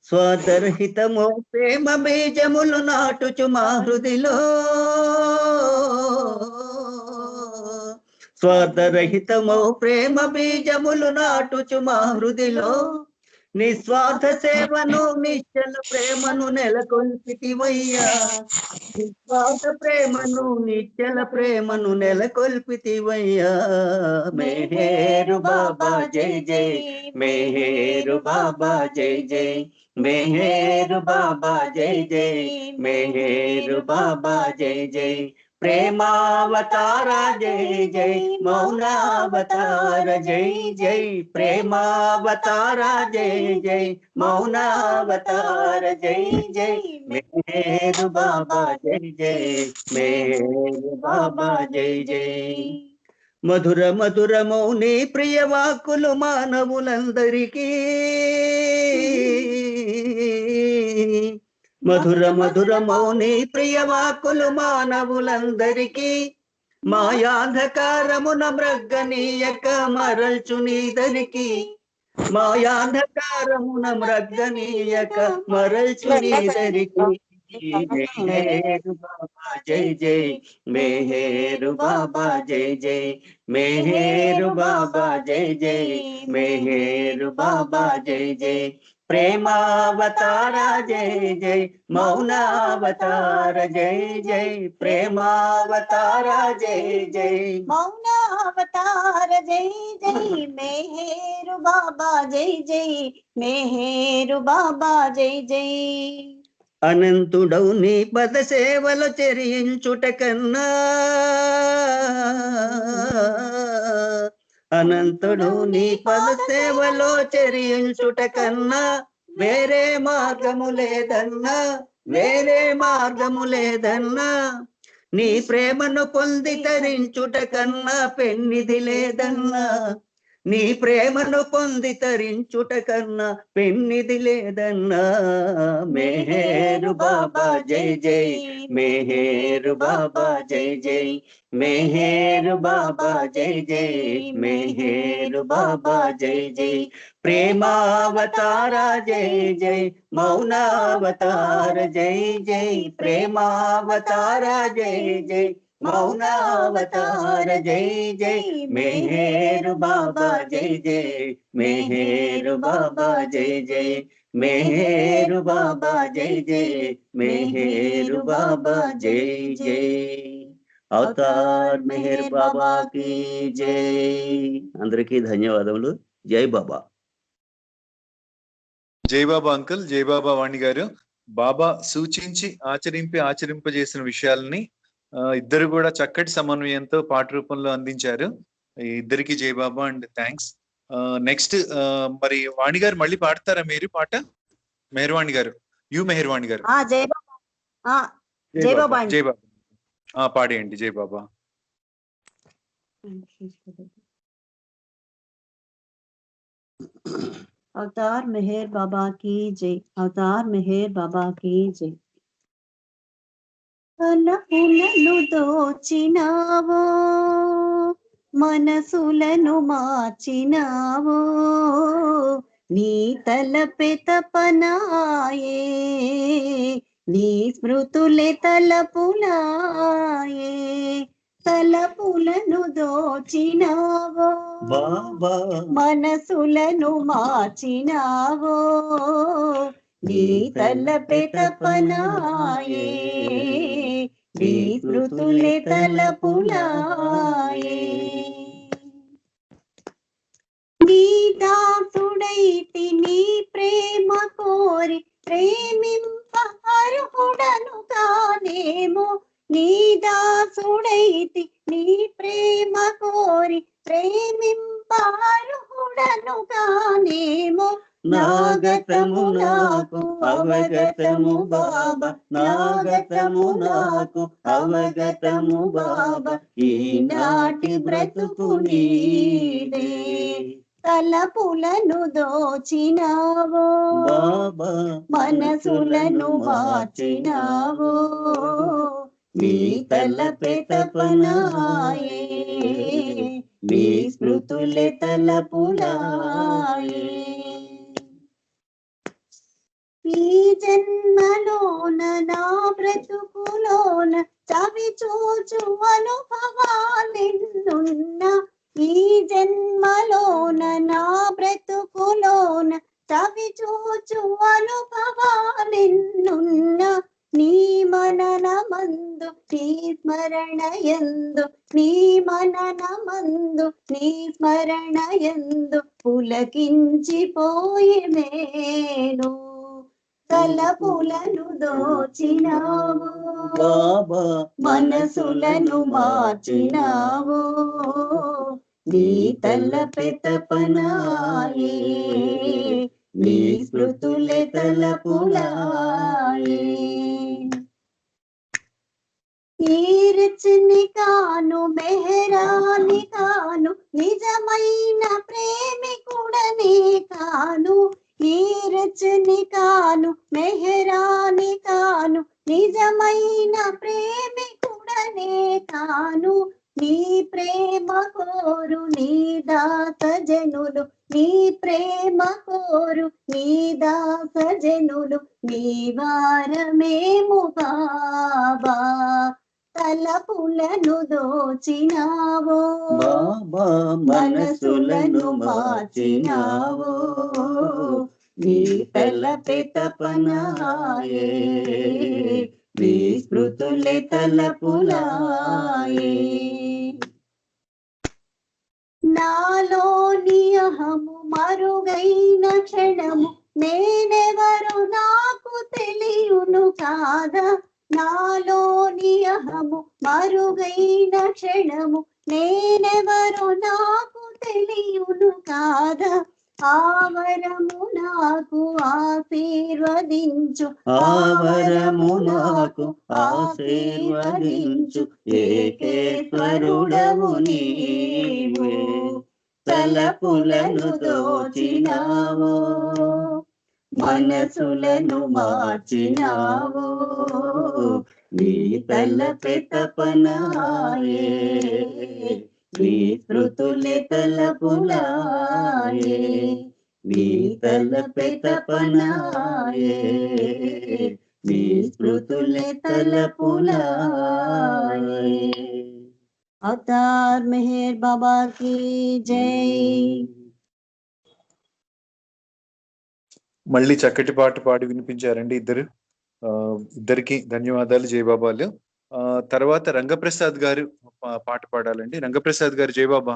స్వార్థరహితమో ప్రేమ బీజములు నాటుచు మా హృదిలో స్వార్థరహితమో ప్రేమ బీజములు నాటుచు మా హృదిలో నిస్వార్థ సేవను నిశ్చల ప్రేమను నెలకొల్పితివయ్యా నిస్వార్థ ప్రేమను నిశ్చల ప్రేమను నెలకొల్పితివయ్యా మెహేరు బాబా జై జై మెహేరు బాబా జై జై మెహేరు బాబా జై జై మెహేరు బాబా జై జై ప్రేమావతార జై జై మౌనావతార జై జై ప్రేమావతార జై జై మౌనావతార జై జై మెహేరు బాబా జై జై మెహేరు బాబా జై జై మధుర మధుర మౌని ప్రియ వాక్కులు మానవులందరికీ మధుర మధుర మౌని ప్రియ వాక్కులు మానవులందరికీ మాయాంధకారమున మ్రగ్గనీయక మరల్చు నీదరికి మాయాంధకారమున మ్రగ్గనీయక మరల్చు నీదరికి మెహేరు బాబా జై జై మెహేరు బాబా జై జై మెహేరు బాబా జై జై మెహేరు బాబా జై జై ప్రేమావతార జై జై మౌనావతార జై జై ప్రేమావతార జై జై మౌనావతార జై జై మెహేరు బాబా జై జై మెహేరు బాబా జై జై అనంతుడవు నీ పద సేవలు చెరించుట కన్నా అనంతుడు నీ పద సేవలో చెరించుట కన్నా వేరే మార్గము లేదన్నా వేరే మార్గము లేదన్నా నీ ప్రేమను పొంది తరించుట కన్నా పెన్నిది లేదన్నా నీ ప్రేమను పొంది తరించుట కన్నా పెన్నిది లేదన్నా మెహేరు బాబా జై జై మెహేరు బాబా జై జై మెహేరు బాబా జై జై మెహేరు బాబా జై జై ప్రేమావతార జై జై మౌనావతార జై జై ప్రేమావతార జై జై మౌనావతార జై జై మెహేరు బాబా జై జై మెహేరు బాబా జై జై మెహేరు బాబా జై జై మెహేరు బాబా జై జై అవతార్ మెహర్ బాబా కి జై అందరికీ ధన్యవాదములు జై బాబా జై బాబా అంకుల్ జై బాబా వాణి గారు బాబా సూచించి ఆచరింపజేసిన విషయాలని ఇద్దరు కూడా చక్కటి సమన్వయంతో పాట రూపంలో అందించారు ఇద్దరికి జై బాబా అండ్ థ్యాంక్స్ నెక్స్ట్ మరి వాణి గారు మళ్ళీ పాడతారా మీరు పాట మెహర్వాణి గారు మెహర్వాణి గారు జై బాబా జై బాబా జై బాబా పాడేయండి జై బాబా అవతార్ మెహర్ బాబా की जय అవతార్ మెహర్ బాబా की जय తలపులను దోచినావో మనసులను మార్చినావో నీ తలపే తపనాయే నీ స్మృతులే తలపులాయే తలపులను దోచినావో మనసులను మార్చినావో నీ తలపే తపనాయే నీ స్మృతులే తలపులాయే నీ దాసుడైతి నీ ప్రేమ కోరి ప్రేమింప అర్హుడను కానేమో నీ దాసుడైతి నీ ప్రేమ కోరి ప్రేమింప అర్హుడను కానేమో నాగతము నాకు అవగతము బాబా నాగతము నాకు అవగతము బాబా ఈనాటి బ్రతుకు నీదే తలపులను దోచినావో మనసులను మార్చినావో నీ తలపే తపనాయే నీ స్మృతులే తలపులాయే ఈ జన్మలోన నా బ్రతుకులోన చవి చూచు అనుభవాలెన్నున్న ఈ జన్మలోన నా బ్రతుకులోన చవి చూచు అనుభవాలెన్నున్న నీ మననమందు నీ స్మరణయందు నీ మననమందు నీ స్మరణయందు పులకించిపోయే మేను తలపులను దోచినావు బాబా మనసులను మార్చినావు నీ తలపే తపనాయే నీ స్మృతులే తలపులాయే ఈర్చిని కాను మెహరాని కాను నిజమైన ప్రేమికుడనే కాను ఈర్చిని కాను మెహరాని కాను నిజమైన ప్రేమికుడనే కాను నీ ప్రేమ కోరు నీ దాస జనులు నీ ప్రేమ కోరు నీ దాస జనులు నీ వారమేము బాబా తలపులను దోచినావో బాబా మనసులను మార్చినావో నీ తలపే తపనాయే నీ స్మృతులే తలపులాయే నాలోని అహము మరుగైన క్షణము నేనెవరు నాకు తెలియును కాదా నాలోని అహము మరుగైన క్షణము నేనెవరు నాకు తెలియును కాదా ఆవరము నాకు ఆశీర్వదించు ఆవరము నాకు ఆశీర్వదించు ఏకేశ్వరుడవు నీవు తలపులను దోచినావో మనసులను మార్చినావో నీ తలపే తపనాయే నీ స్మృతులే తలపులాయే నీ తలపే తపనాయే నీ స్మృతులే తలపులాయే అవతార్ మెహర్ బాబా की జై మళ్ళీ చక్కటి పాట పాడి వినిపించారండి ఇద్దరికి ధన్యవాదాలు జయబాబాలు. తర్వాత రంగప్రసాద్ గారు పాట పాడాలండి. రంగప్రసాద్ గారు జయబాబా.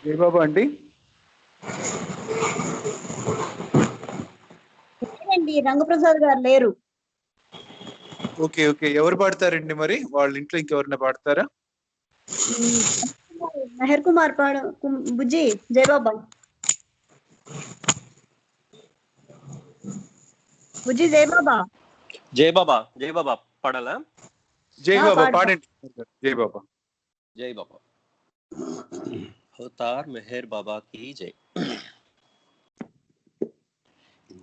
జయబాబా అండి. రంగప్రసాద్ గారు లేరు. ఓకే ఓకే, ఎవరు పాడతారండి మరి? వాళ్ళ ఇంట్లో ఇంకెవరైనా పాడతారా? మెహర్ కుమార్ బుజ్జి జయబాబా బుజ్జి జయబాబా జయబాబా పాడాలా? జయబాబా పాడండి. జయబాబా జయబాబా. అవతార్ మెహర్ బాబా की जय.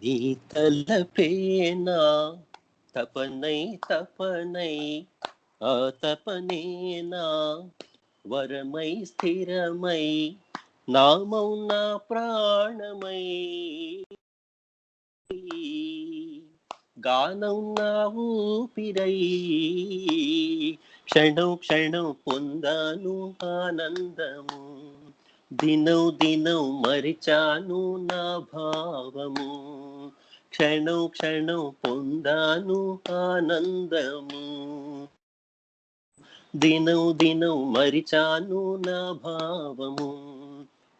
నీ తలపేనా తపనై తపనై ఆ తపనేనా వరమై స్థిరమై నామౌన ప్రాణమై గానం నా ఊపిరై క్షణం క్షణం పొందాను ఆనందము దినం దినం మరిచాను నా భావము క్షణం క్షణం పొందాను ఆనందము దినం దినం మరిచాను నా భావము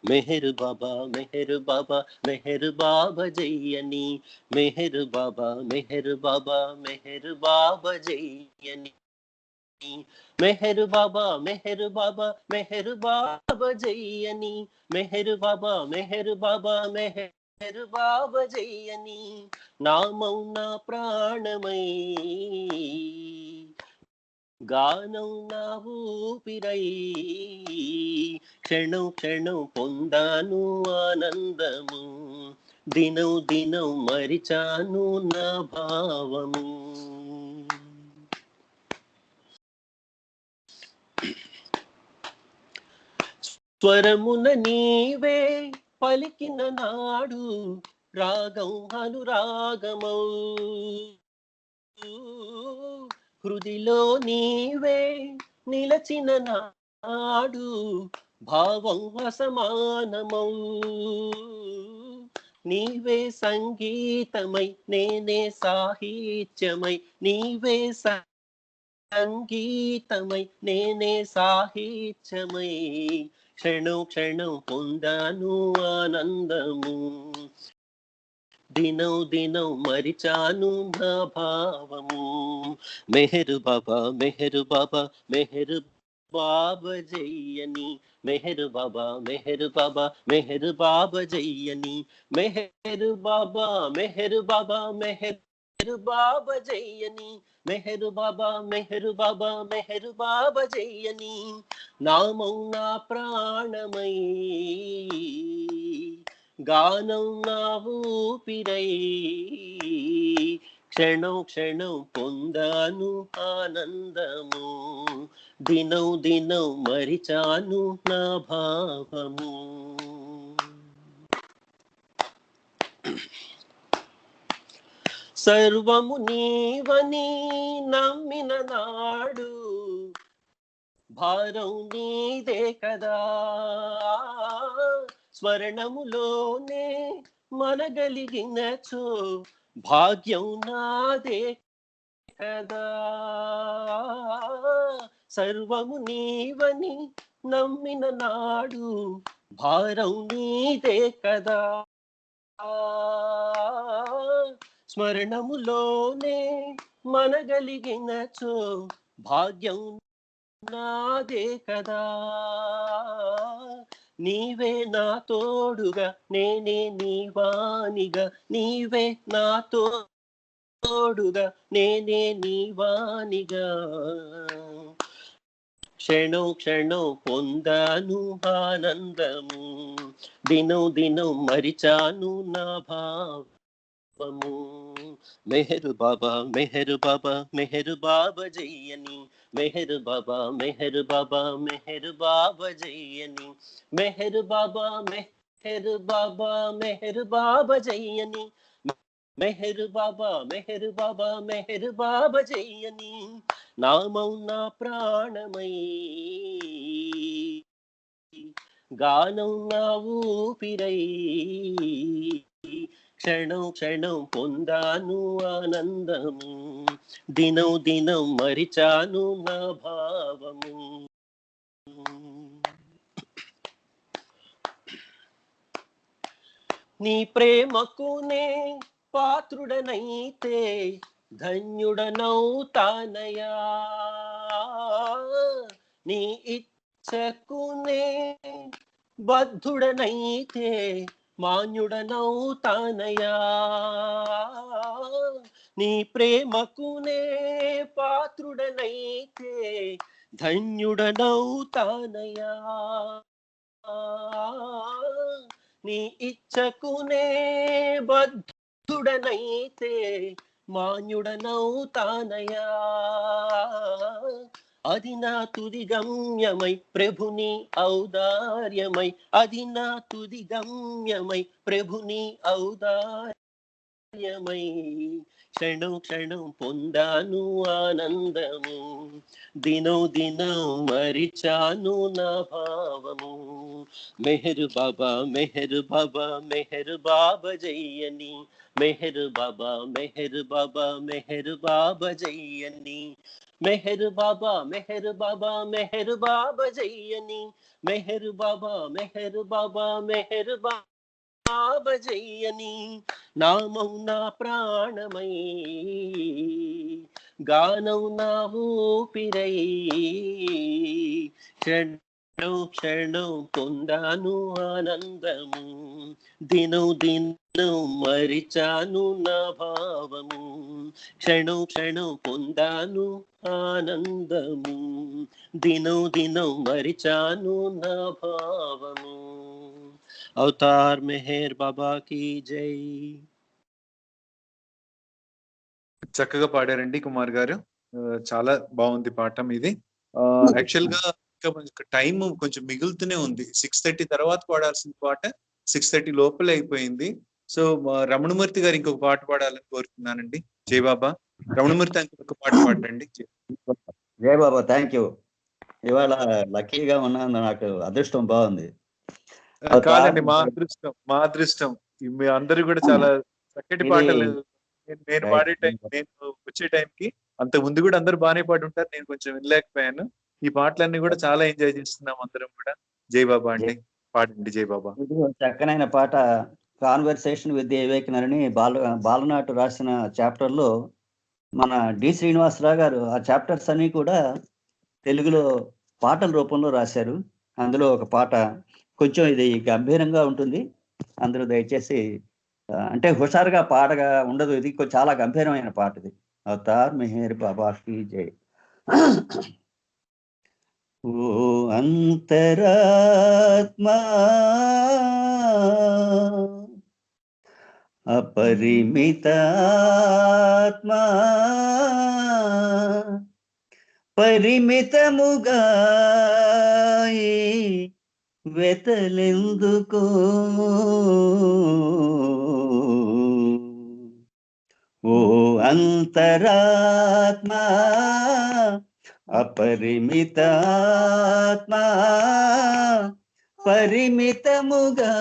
మెహర్ బాబా మెహర్ బాబా మెహర్ బాబా జయ్యని మెహర్ బాబా మెహర్ బాబా మెహర్ బాబా జయ్యని మెహర్ బాబా మెహర్ బాబా మెహర్ బాబా జయ్యని మెహర్ బాబా మెహర్ బాబా మెహర్ బాబా జయ్యని నామౌ నా ప్రాణమై గానం నా ఊపిరై క్షణం క్షణం పొందాను ఆనందము దినం దినం మరిచాను నా భావము స్వరమున నీవే పలికిన నాడు రాగం అనురాగమౌ హృదిలో నీవే నిలచిన నాడు భావం అసమానమౌ నీవే సంగీతమై నేనే సాహిత్యమై నీవే సంగీతమై నేనే సాహిత్యమై క్షణం క్షణం పొందాను ఆనందము దినం దినం మరిచాను నా భావము మెహరు బాబా మెహరు బాబా మెహరు బాబా జయ్యని మెహరు బాబా మెహరు బాబా మెహరు బాబా జయ్యని మెహరు బాబా మెహరు బాబా మెహరు బాబా జయ్యని మెహరు బాబా మెహరు బాబా మెహరు బాబా జయ్యని నామం నా ప్రాణమై గానం నా ఊపిరై క్షణం క్షణం పొందాను ఆనందము దినం దినం మరిచాను నా భావము సర్వము నీవని నమ్మిన నాడు భారం నీదే కదా స్వర్ణములోనే మనగలిగినచో భాగ్యం నాదే కదా సర్వము నీవని నమ్మిన నాడు భారం నీదే కదా స్మరణములోనే మనగలిగినచో భాగ్యం నాదే కదా నీవే నా తోడుగా నేనే నీవానిగా నీవే నా తోడుగా నేనే నీవానిగా క్షణం క్షణం పొందాను ఆనందము దినం దినం మరిచాను నా భావము మెహరు బాబా మెహరు బాబా మెహరు బాబా జయ్యని మెహరు బాబా మెహరు బాబా మెహరు బాబా జయ్యని మెహరు బాబా మెహరు బాబా మెహరు బాబా జయ్యని మెహరు బాబా మెహరు బాబా మెహరు బాబా జయ్యని నామం నా ప్రాణమై గానం నా ఊపిరై క్షణం క్షణం పొందాను ఆనందము దినం దినం మరిచాను నా భావము నీ ప్రేమకునే పాత్రుడనైతే ధన్యుడనౌతానయా నీ ఇచ్చకునే బద్ధుడనైతే మాన్యుడనౌతానయా నీ ప్రేమకునే పాత్రుడనైతే ధన్యుడనౌతానయా నీ ఇచ్చకునే బద్ధుడనైతే మాన్యుడనౌతానయా అది నా తుది గమ్యమై ప్రభుని ఔదార్యమై అది నా తుది గమ్యమై ప్రభుని ఔదార్యమై క్షణం క్షణం పొందాను ఆనందము దినం దినం మరిచాను నా భావము మెహరు బాబా మెహరు బాబా మెహరు బాబా జయ్యని మెహరు బాబా మెహరు బాబా మెహరు బాబా జయ్యని మెహరు బాబా మెహరు బాబా మెహరు బాబా జయ్యని మెహరు బాబా మెహరు బాబా మెహరు బాబా జయ్యని నామం నా ప్రాణమై గానం నా ఊపిరై క్షణం పొందాను ఆనందము, దినం దినం మరిచాను నా భావము. క్షణం క్షణం పొందాను ఆనందము, దినం దినం మరిచాను నా భావము. అవతార్ మెహర్ బాబా కీ జై. చక్కగా పాడారండి కుమార్ గారు. చాలా బాగుంది పాట మీది. యాక్చువల్ గా టైం కొంచెం మిగులుతూనే ఉంది. 6:30 తర్వాత పాడాల్సిన పాట 6:30 లోపలే అయిపోయింది. సో రమణమూర్తి గారు ఇంకొక పాట పాడాలని కోరుతున్నానండి. జై బాబా. రమణమూర్తి ఇంకొక పాట పాడండి. జై బాబా. Thank you. ఇవాళ లక్కీగా ఉన్నాను, నాకు అదృష్టం బాగుంది. కాదండి, మా అదృష్టం మీ అందరూ కూడా చాలా చక్కటి పాటలు. నేను పాడే టైం, నేను వచ్చే టైంకి అంత ముందు కూడా అందరూ బాగానే పాడి ఉంటారు, నేను కొంచెం వినలేకపోయాను. ఈ పాటలన్నీ కూడా చాలా ఎంజాయ్ చేస్తున్నాం అందరం కూడా. జై బాబా అండి, పాడండి జై బాబా. చక్కనైన పాట కాన్వర్సేషన్ విత్ ది అవేకనర్ అని బాలనాటు రాసిన చాప్టర్ లో మన డి శ్రీనివాసరావు గారు ఆ చాప్టర్స్ అన్ని కూడా తెలుగులో పాటల రూపంలో రాశారు. అందులో ఒక పాట కొంచెం ఇది గంభీరంగా ఉంటుంది, అందరూ దయచేసి అంటే హుషారుగా పాటగా ఉండదు, ఇది చాలా గంభీరమైన పాట ఇది. అవతార్ మెహర్ బాబా కీ జై. ఓ అంతరాత్మా అపరిమితాత్మా పరిమితముగా వెతలెందుకో ఓ అంతరాత్మా అపరిమితాత్మా పరిమితముగా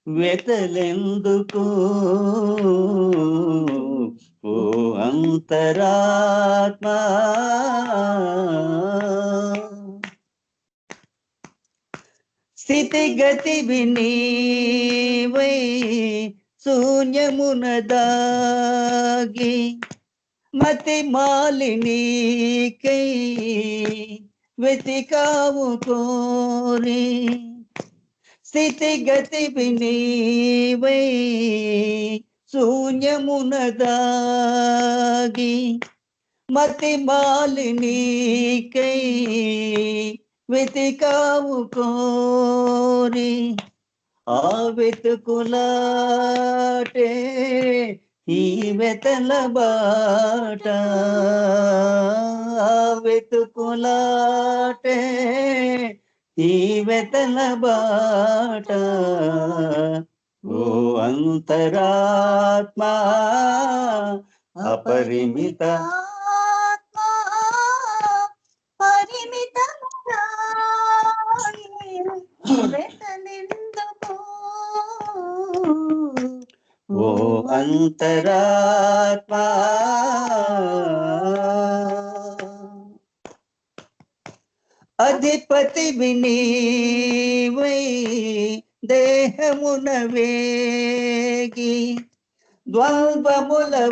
వెతలెందుకో ఓ అంతరాత్మా. స్థితిగతి వినీవై శూన్యమున దాగి మతి మాలినీకై వెతికావు కోరి. స్థితిగతి వినీవై శూన్యమున దాగి మతి మాలినీకై వెతికావు కోరి. ఆ వెతుకులాటే ఈ వెతల బాట, ఆ వెతుకులాటే ఈ వెతల బాట. ఓ అంతరాత్మా అపరిమిత పరిమితముగా వెతలెందుకో ఓ అంతరాత్మా. అధిపతి వినీవై దేహమున వేగి ద్వంద్వములవూగి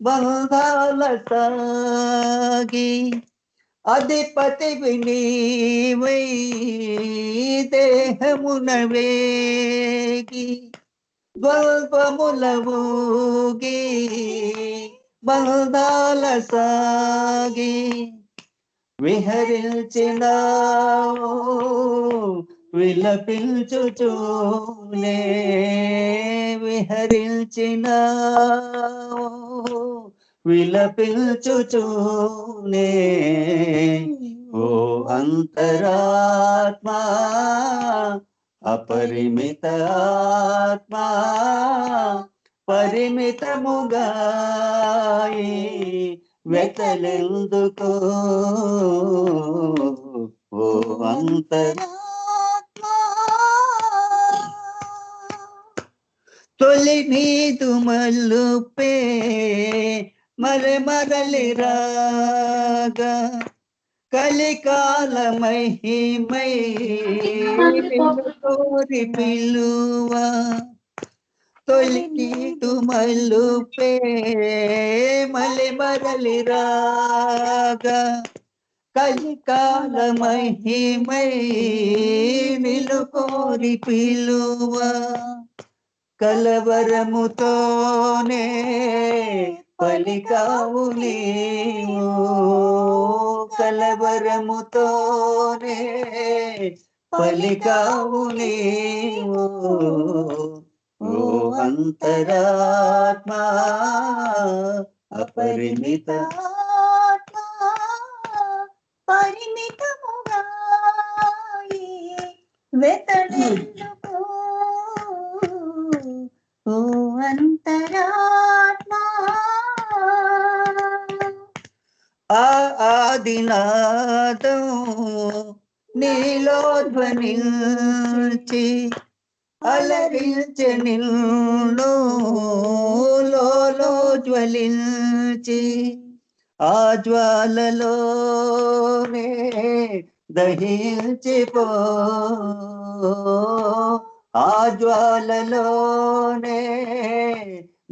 బంధాల సాగి. అధిపతి వినీవై దేహమున వేగి ద్వంద్వములవూగి బంధాల సాగి. విహరించినావు విలపించుచూనే, విహరించినావు విలపించుచూనే. ఓ అంతరాత్మా అపరిమిత ఆత్మా పరిమితముగా వెతలెందుకో ఓ అంతరాత్మా. తొలి నీదు మల్లుపే మరలి రాగా కలికాలమై కోరి పిలువ. తొలికీటు మల్లుపే మలి మరలి రాగా కలికాల మహిమై నిలుకోరి పిలువ కలవరముతోనే పలికావు నీవు కలవరముతోనే పలికావు నీవు ఓ అంతరాత్మా అపరిమిత పరిమితముగా వెతడెందుకు ఓ అంతరాత్మా ఆదినాదం నీలో ధ్వనించి అలరించె నిన్ను లోలో జ్వలించి ఆ జ్వాలలోనే దహించిపో ఆ జ్వాలలోనే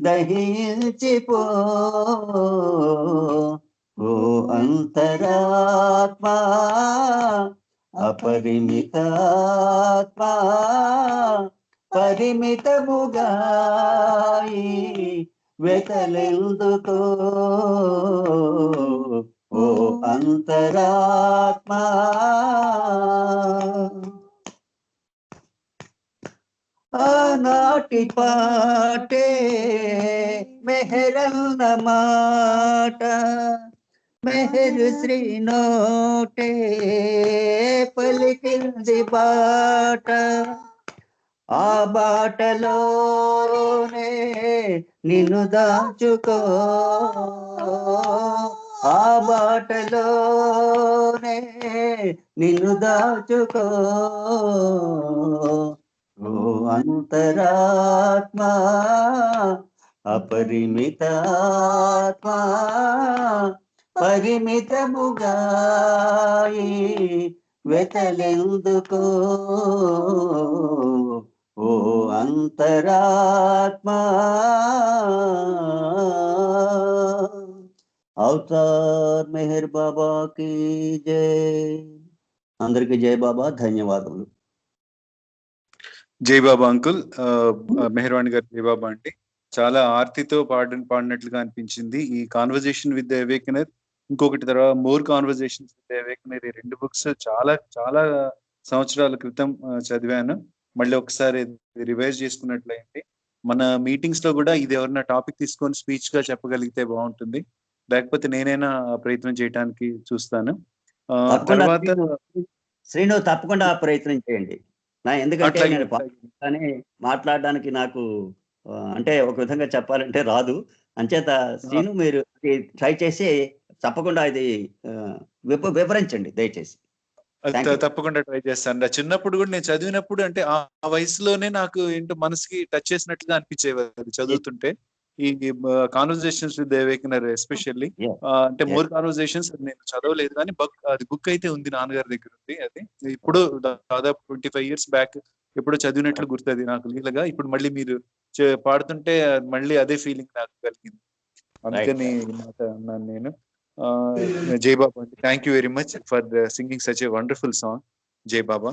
దహించిపో ఓ అంతరాత్మా అపరిమితాత్మా పరిమితముగాయి వెతలెందుకో ఓ అంతరాత్మా ఆనాటి పాటే మెహరన్న మాట మెహరు శ్రీనోటే పలికింది బాట ఆ బాటలోనే నిన్ను దాచుకో ఆ బాటలోనే నిన్ను దాచుకో ఓ అంతరాత్మా అపరిమితాత్మా పరిమితముగాయి వెతలెందుకో ఓ అంతరాత్మా అవతార్ మెహర్ బాబా की జై అందరికీ జై బాబా ధన్యవాదములు జై బాబా అంకుల్ మెహర్వాణి గారు జై బాబా అండి చాలా ఆర్తితో పాడినట్లుగా అనిపించింది ఈ కాన్వర్జేషన్ విత్ ద అవేకనర్ ఇంకొకటి తర్వాత మోర్ కాన్వర్జేషన్స్ విత్ ద అవేకనర్ ఈ రెండు బుక్స్ చాలా చాలా సంవత్సరాల క్రితం చదివాను మళ్ళీ ఒకసారి రివైజ్ చేసుకున్నట్లయింది మన మీటింగ్స్ లో కూడా ఇది ఎవరైనా టాపిక్ తీసుకొని స్పీచ్ గా చెప్పగలిగితే బాగుంటుంది లేకపోతే నేనైనా ప్రయత్నం చేయడానికి చూస్తాను తర్వాత శ్రీను తప్పకుండా ప్రయత్నం చేయండి ఎందుకంటే నేను కానీ మాట్లాడడానికి నాకు అంటే ఒక విధంగా చెప్పాలంటే రాదు అంచేత శ్రీను మీరు ట్రై చేసి తప్పకుండా ఇది వివరించండి దయచేసి తప్పకుండా ట్రై చేస్తాను చిన్నప్పుడు కూడా నేను చదివినప్పుడు అంటే ఆ వయసులోనే నాకు ఏంటో మనసుకి టచ్ చేసినట్లుగా అనిపించేది చదువుతుంటే ఈ కాన్వర్జేషన్స్ విత్ అవేకనర్ ఎస్పెషల్లీ అంటే మోర్ కాన్వర్జేషన్స్ నేను చదవలేదు కానీ అది బుక్ అయితే ఉంది నాన్నగారి దగ్గర ఉంది అది ఇప్పుడు దాదాపు 25 years బ్యాక్ ఎప్పుడో చదివినట్లు గుర్తుంది నాకు లీలగా ఇప్పుడు మళ్ళీ మీరు పాడుతుంటే మళ్ళీ అదే ఫీలింగ్ నాకు కలిగింది అందుకని మాట అన్నాను నేను జై బాబా అండి thank you very much for singing such a wonderful song జై బాబా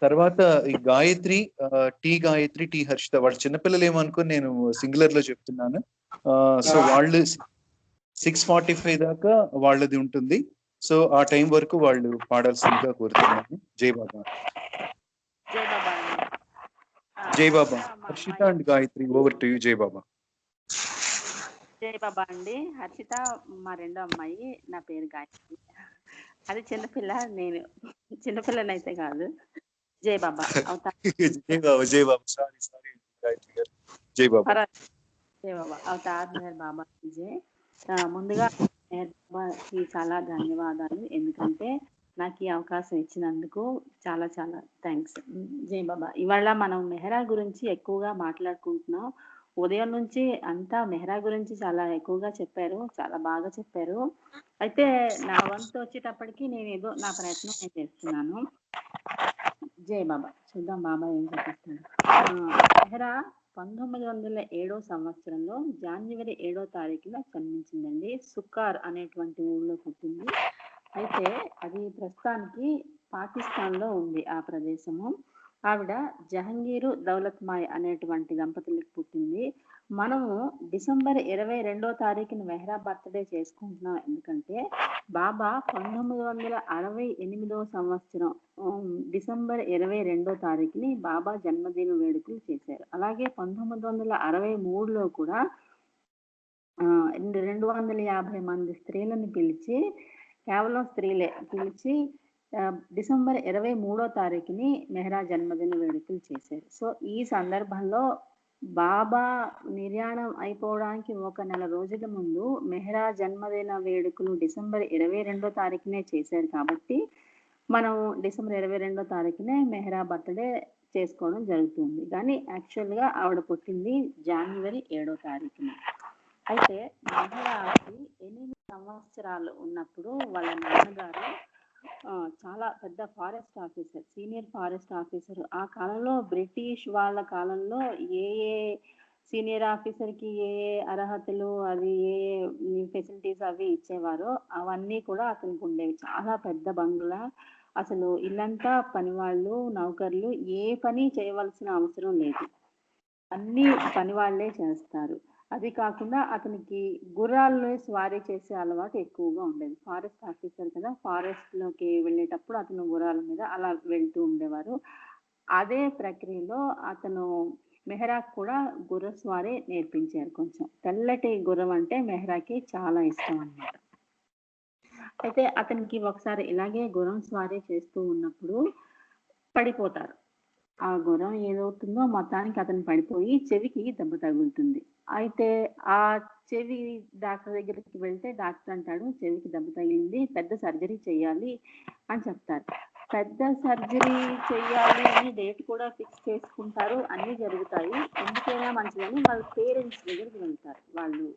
తర్వాత ఈ గాయత్రి టీ హర్షిత వాళ్ళ చిన్నపిల్లలు ఏమనుకుని నేను సింగులర్ లో చెప్తున్నాను సో వాళ్ళు 6:45 దాకా వాళ్ళది ఉంటుంది సో ఆ టైం వరకు వాళ్ళు పాడాల్సిందిగా కోరుతున్నాను జై బాబా జై Baba Harshita and Gayatri over to you జై బాబా జై బాబా అండి హర్షిత మా రెండో అమ్మాయి నా పేరు గాయత్రి అది చిన్నపిల్ల నేను చిన్నపిల్లనైతే కాదు జై బాబా జై బాబా జై బాబా సారీ గాయత్రి గారు జై బాబా జై బాబా అవతార్ మెహర్ బాబా జై ముందుగా మెహర్ బాబాకి చాలా ధన్యవాదాలు ఎందుకంటే నాకు ఈ అవకాశం ఇచ్చినందుకు చాలా చాలా థ్యాంక్స్ జై బాబా ఇవాళ మనం మెహరా గురించి ఎక్కువగా మాట్లాడుకుంటున్నాం ఉదయం నుంచి అంతా మెహరా గురించి చాలా ఎక్కువగా చెప్పారు చాలా బాగా చెప్పారు అయితే నా వంతు వచ్చేటప్పటికి నేను ఏదో నా ప్రయత్నం నేను చేస్తున్నాను జై బాబా. చూద్దాం బాబా ఏం చూపిస్తాడు. మెహరా 1907 సంవత్సరంలో జనవరి 7వ తారీఖున జన్మించిందండి. సుకార్ అనేటువంటి ఊళ్ళో పుట్టింది. అయితే అది ప్రస్తుతానికి పాకిస్తాన్ లో ఉంది ఆ ప్రదేశము. ఆవిడ జహంగీరు దౌలత్మాయ్ అనేటువంటి దంపతులకు పుట్టింది. మనము డిసెంబర్ 22వ తారీఖున మెహ్రా బర్త్డే చేసుకుంటున్నాం. ఎందుకంటే బాబా 1968వ సంవత్సరం డిసెంబర్ 22వ తారీఖుని బాబా జన్మదిన వేడుకలు చేశారు. అలాగే 1963లో కూడా 250 మంది స్త్రీలను పిలిచి, కేవలం స్త్రీలే పిలిచి డిసెంబర్ 23వ తారీఖుని మెహ్రా జన్మదిన వేడుకలు చేశారు. సో ఈ సందర్భంలో బాబా నిర్యాణం అయిపోవడానికి 1 నెల రోజుల ముందు మెహ్రా జన్మదిన వేడుకలు డిసెంబర్ 22వ తారీఖునే చేశారు. కాబట్టి మనం డిసెంబర్ 22వ తారీఖునే మెహ్రా బర్త్డే చేసుకోవడం జరుగుతుంది. కానీ యాక్చువల్గా ఆవిడ పుట్టింది జనవరి 7వ తారీఖున. అయితే మెహ్రాకి 8 సంవత్సరాలు ఉన్నప్పుడు వాళ్ళ నాన్నగారు చాలా పెద్ద forest officer, senior forest officer. ఆ కాలంలో బ్రిటిష్ వాళ్ళ కాలంలో ఏ సీనియర్ ఆఫీసర్కి ఏ అర్హతలు, అది ఏ ఫెసిలిటీస్ అవి ఇచ్చేవారో అవన్నీ కూడా అతనికి ఉండేవి. చాలా పెద్ద బంగ్లా, అసలు ఇల్లంతా పనివాళ్ళు, నౌకర్లు, ఏ పని చేయవలసిన అవసరం లేదు, అన్ని పని వాళ్ళే చేస్తారు. అది కాకుండా అతనికి గుర్రాల్లో స్వారీ చేసే అలవాటు ఎక్కువగా ఉండేది. ఫారెస్ట్ ఆఫీసర్ కదా, ఫారెస్ట్ లోకి వెళ్ళేటప్పుడు అతను గుర్రాల మీద అలా వెళ్తూ ఉండేవారు. అదే ప్రక్రియలో అతను మెహ్రాకి కూడా గుర్ర స్వారీ నేర్పించారు. కొంచెం తెల్లటి గుర్రం అంటే మెహ్రాకి చాలా ఇష్టం అన్నమాట. అయితే అతనికి ఒకసారి ఇలాగే గుర్రం స్వారీ చేస్తూ ఉన్నప్పుడు పడిపోతారు. ఆ గుర్రం ఏదవుతుందో మొత్తానికి అతను పడిపోయి చెవికి దెబ్బ తగులుతుంది. అయితే ఆ చెవి డాక్టర్ దగ్గరికి వెళ్తే డాక్టర్ అంటాడు, చెవికి దెబ్బ తగిలింది, పెద్ద సర్జరీ చేయాలి అని చెప్తారు. పెద్ద సర్జరీ చేయాలి అని డేట్ కూడా ఫిక్స్ చేసుకుంటారు, అన్నీ జరుగుతాయి. ఎందుకైనా మంచిదని వాళ్ళ పేరెంట్స్ దగ్గరికి వెళ్తారు. వాళ్ళు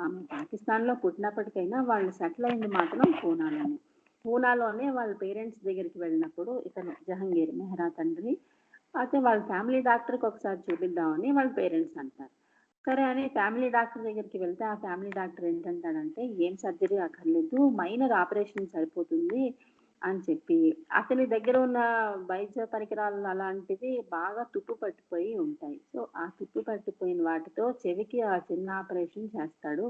ఆమె పాకిస్తాన్లో పుట్టినప్పటికైనా వాళ్ళు సెటిల్ అయింది మాత్రం పూనాలోనే. పూనాలోనే వాళ్ళ పేరెంట్స్ దగ్గరికి వెళ్ళినప్పుడు ఇతను జహంగీర్ మెహ్రా తండ్రి అయితే వాళ్ళ ఫ్యామిలీ డాక్టర్కి ఒకసారి చూపిద్దామని వాళ్ళ పేరెంట్స్ అంటారు. సరే అని ఫ్యామిలీ డాక్టర్ దగ్గరికి వెళ్తే ఆ ఫ్యామిలీ డాక్టర్ ఏంటంటాడంటే, ఏం సర్జరీ అక్కర్లేదు, మైనర్ ఆపరేషన్ సరిపోతుంది అని చెప్పి, అతని దగ్గర ఉన్న వైద్య పరికరాలు అలాంటివి బాగా తుప్పు పట్టిపోయి ఉంటాయి. సో ఆ తుప్పు పట్టిపోయిన వాటితో చెవికి ఆ చిన్న ఆపరేషన్ చేస్తాడు.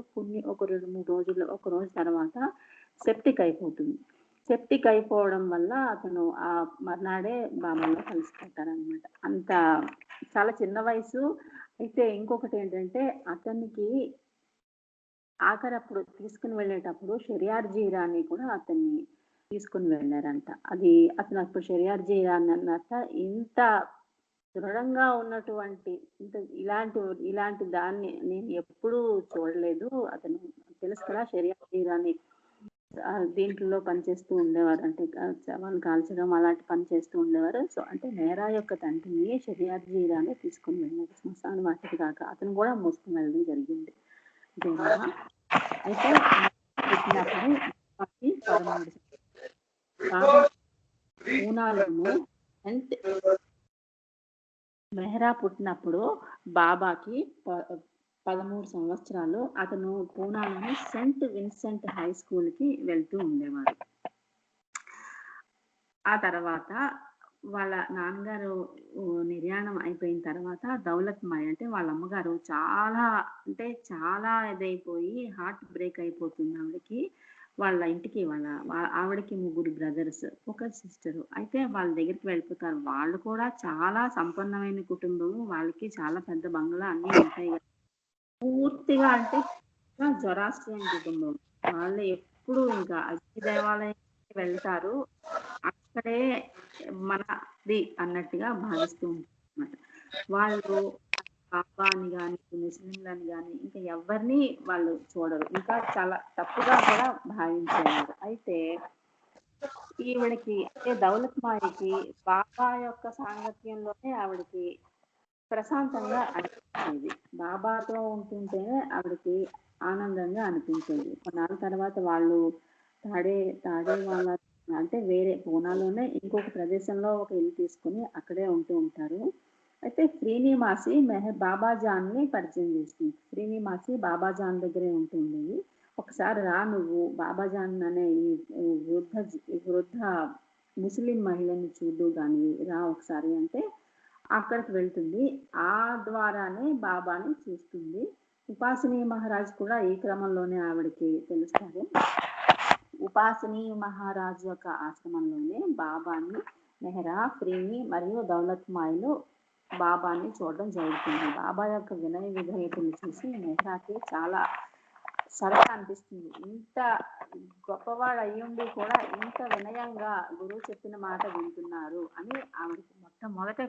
ఒక 2-3 రోజులు, ఒక రోజు తర్వాత సెప్టిక్ అయిపోతుంది. సెప్టిక్ అయిపోవడం వల్ల అతను ఆ మర్నాడే బాబాలో కలిసిపోతారనమాట. అంత చాలా చిన్న వయసు. అయితే ఇంకొకటి ఏంటంటే అతనికి ఆఖరప్పుడు తీసుకుని వెళ్ళేటప్పుడు షెరియార్ జీరాని కూడా అతన్ని తీసుకుని వెళ్ళారంట. అది అతను అప్పుడు షెరియార్ జీరాని అన్నట్ట ఇంత దృఢంగా ఉన్నటువంటి ఇలాంటి దాన్ని నేను ఎప్పుడూ చూడలేదు. అతను తెలుసు కదా షెరియార్ జీరాని దీంట్లో పనిచేస్తూ ఉండేవారు, అంటే వాళ్ళు కాల్చడం అలాంటి పని చేస్తూ ఉండేవారు. సో అంటే మెహ్రా యొక్క తండ్రిని షెరియార్ జీరాని తీసుకుని వెళ్ళారు శ్మశాన వాటికి దాకా. అతను కూడా మోసుకుని వెళ్ళడం జరిగింది. అయితే పుట్టినప్పుడు 13 పూనాలోనే మెహ్రా పుట్టినప్పుడు బాబాకి 13 సంవత్సరాలు. అతను పూనాలోని సెంట్ విన్సెంట్ హై స్కూల్కి వెళ్తూ ఉండేవారు. ఆ తర్వాత వాళ్ళ నాన్నగారు నిర్యాణం అయిపోయిన తర్వాత దౌలత్మాయ్ అంటే వాళ్ళ అమ్మగారు చాలా ఇదైపోయి హార్ట్ బ్రేక్ అయిపోతుంది ఆవిడకి. వాళ్ళ ఇంటికి ఆవిడకి 3 బ్రదర్స్, 1 సిస్టరు. అయితే వాళ్ళ దగ్గరికి వెళ్ళిపోతారు. వాళ్ళు కూడా చాలా సంపన్నమైన కుటుంబము, వాళ్ళకి చాలా పెద్ద బంగ్లా అన్నీ ఉంటాయి కదా. పూర్తిగా అంటే జొరాస్ట్రియన్ కుటుంబం. వాళ్ళు ఎప్పుడు ఇంకా అగ్ని దేవాలయానికి వెళ్తారు, అక్కడే మనది అన్నట్టుగా భావిస్తూ ఉంటారు అన్నమాట. వాళ్ళు బాబాని కానీ ముస్లింలని కానీ ఇంకా ఎవరిని వాళ్ళు చూడరు, ఇంకా చాలా తప్పుగా కూడా భావించేవారు. అయితే ఈవిడకి అంటే దౌలత్మాయికి బాబా యొక్క సాంగత్యంలోనే ఆవిడకి ప్రశాంతంగా అనిపించేది. బాబాతో ఉంటుంటేనే ఆవిడకి ఆనందంగా అనిపించేది. కొన్నాళ్ళ తర్వాత వాళ్ళు తాడే వాళ్ళ అంటే వేరే పూనాలోనే ఇంకొక ప్రదేశంలో ఒక ఇల్లు తీసుకుని అక్కడే ఉంటూ ఉంటారు. అయితే శ్రీనివాసి బాబాజాన్ని పరిచయం చేస్తుంది. శ్రీనివాసి బాబాజాన్ దగ్గరే ఉంటుండేది. ఒకసారి రా నువ్వు బాబాజాన్ అనే ఈ వృద్ధ ముస్లిం మహిళని చూడు కానీ రా ఒకసారి అంటే అక్కడికి వెళ్తుంది. ఆ ద్వారానే బాబాని చూస్తుంది. ఉపాసిని మహారాజ్ కూడా ఈ క్రమంలోనే ఆవిడకి తెలుస్తారు. ఉపాసిని మహారాజ్ యొక్క ఆశ్రమంలోనే బాబాని మెహరా, ఫ్రీని మరియు దౌలత్ మాయిలు బాబాని చూడడం జరుగుతుంది. బాబా యొక్క వినయ విధేయతను చూసి మెహరాకి చాలా సరదా అనిపిస్తుంది. ఇంత గొప్పవాడు అయ్యుండి కూడా ఇంత వినయంగా గురువు చెప్పిన మాట వింటున్నారు అని ఆవిడకి మొట్టమొదట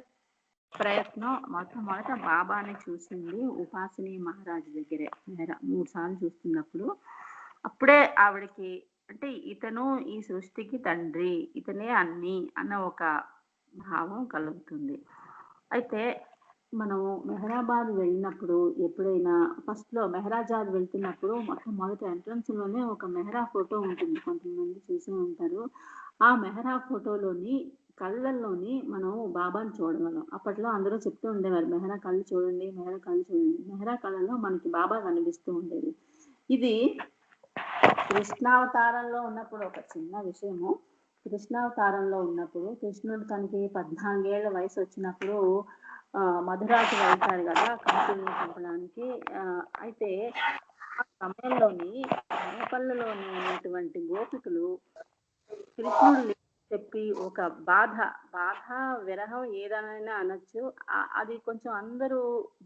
బాబాని చూసింది ఉపాసిని మహారాజు దగ్గరే. మెహరా 3 సార్లు చూస్తున్నప్పుడు అప్పుడే ఆవిడకి అంటే ఇతను ఈ సృష్టికి తండ్రి, ఇతనే అన్ని అన్న ఒక భావం కలుగుతుంది. అయితే మనం మెహరాబాద్ వెళ్ళినప్పుడు ఎప్పుడైనా ఫస్ట్లో మెహరాజాద్ వెళ్తున్నప్పుడు మొట్టమొదటి ఎంట్రన్స్ లోనే ఒక మెహరా ఫోటో ఉంటుంది. కొంతమంది చూసే ఉంటారు. ఆ మెహరా ఫోటోలోని కళ్ళల్లోని మనం బాబాని చూడగలం. అప్పట్లో అందరూ చెప్తూ ఉండేవారు మెహరా కళ్ళు చూడండి, మెహరా కళ్ళు చూడండి. మెహరా కళ్ళలో మనకి బాబా కనిపిస్తూ ఉండేది. ఇది కృష్ణావతారంలో ఉన్నప్పుడు ఒక చిన్న విషయము. కృష్ణావతారంలో ఉన్నప్పుడు కృష్ణుడు తనకి 14 ఏళ్ల వయసు వచ్చినప్పుడు మధురాకి వెళ్తారు కదా కంసుల్ని చంపడానికి. అయితే ఆ సమయంలోని రేపల్లిలోని ఉన్నటువంటి గోపికలు కృష్ణుడు చెప్పి ఒక బాధ విరహం ఏదైనా అనొచ్చు. అది కొంచెం అందరూ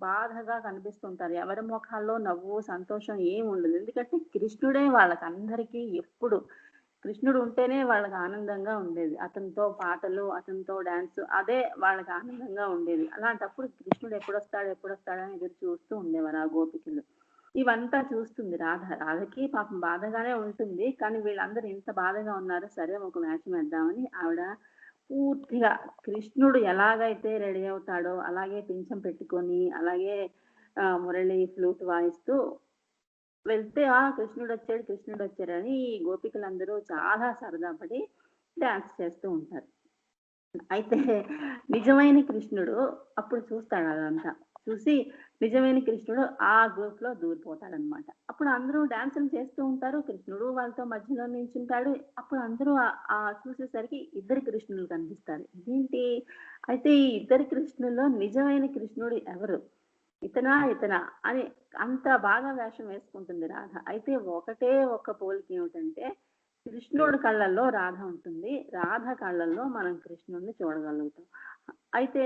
బాధగా కనిపిస్తుంటారు. ఎవరి ముఖాల్లో నవ్వు సంతోషం ఏమి ఉండదు. ఎందుకంటే కృష్ణుడే వాళ్ళకి అందరికీ ఎప్పుడు కృష్ణుడు ఉంటేనే వాళ్ళకి ఆనందంగా ఉండేది. అతనితో పాటలు, అతనితో డాన్స్, అదే వాళ్ళకి ఆనందంగా ఉండేది. అలాంటప్పుడు కృష్ణుడు ఎప్పుడొస్తాడని ఎదురు చూస్తూ ఉండేవారు ఆ గోపికలు. ఇవంతా చూస్తుంది రాధకి పాపం బాధగానే ఉంటుంది. కానీ వీళ్ళందరూ ఇంత బాధగా ఉన్నారు, సరే ఒక వేషం వేద్దామని ఆవిడ పూర్తిగా కృష్ణుడు ఎలాగైతే రెడీ అవుతాడో అలాగే పింఛం పెట్టుకొని అలాగే మురళి ఫ్లూట్ వాయిస్తూ వెళ్తే కృష్ణుడు వచ్చాడని ఈ గోపికలందరూ చాలా సరదా పడి డాన్స్ చేస్తూ ఉంటారు. అయితే నిజమైన కృష్ణుడు అప్పుడు చూస్తాడు. అదంతా చూసి నిజమైన కృష్ణుడు ఆ గ్రూప్ లో దూరిపోతాడనమాట. అప్పుడు అందరూ డాన్సులు చేస్తూ ఉంటారు. కృష్ణుడు వాళ్ళతో మధ్యలో నిల్చుంటాడు. అప్పుడు అందరూ చూసేసరికి 2 కృష్ణులు కనిపిస్తారు. ఇదేంటి? అయితే ఈ 2 కృష్ణుల్లో నిజమైన కృష్ణుడు ఎవరు? ఇతనా అని అంత బాగా వేషం వేసుకుంటుంది రాధ. అయితే ఒక్క పోలిక ఏమిటంటే కృష్ణుడి కళ్ళల్లో రాధ ఉంటుంది, రాధ కళ్ళల్లో మనం కృష్ణుడిని చూడగలుగుతాం. అయితే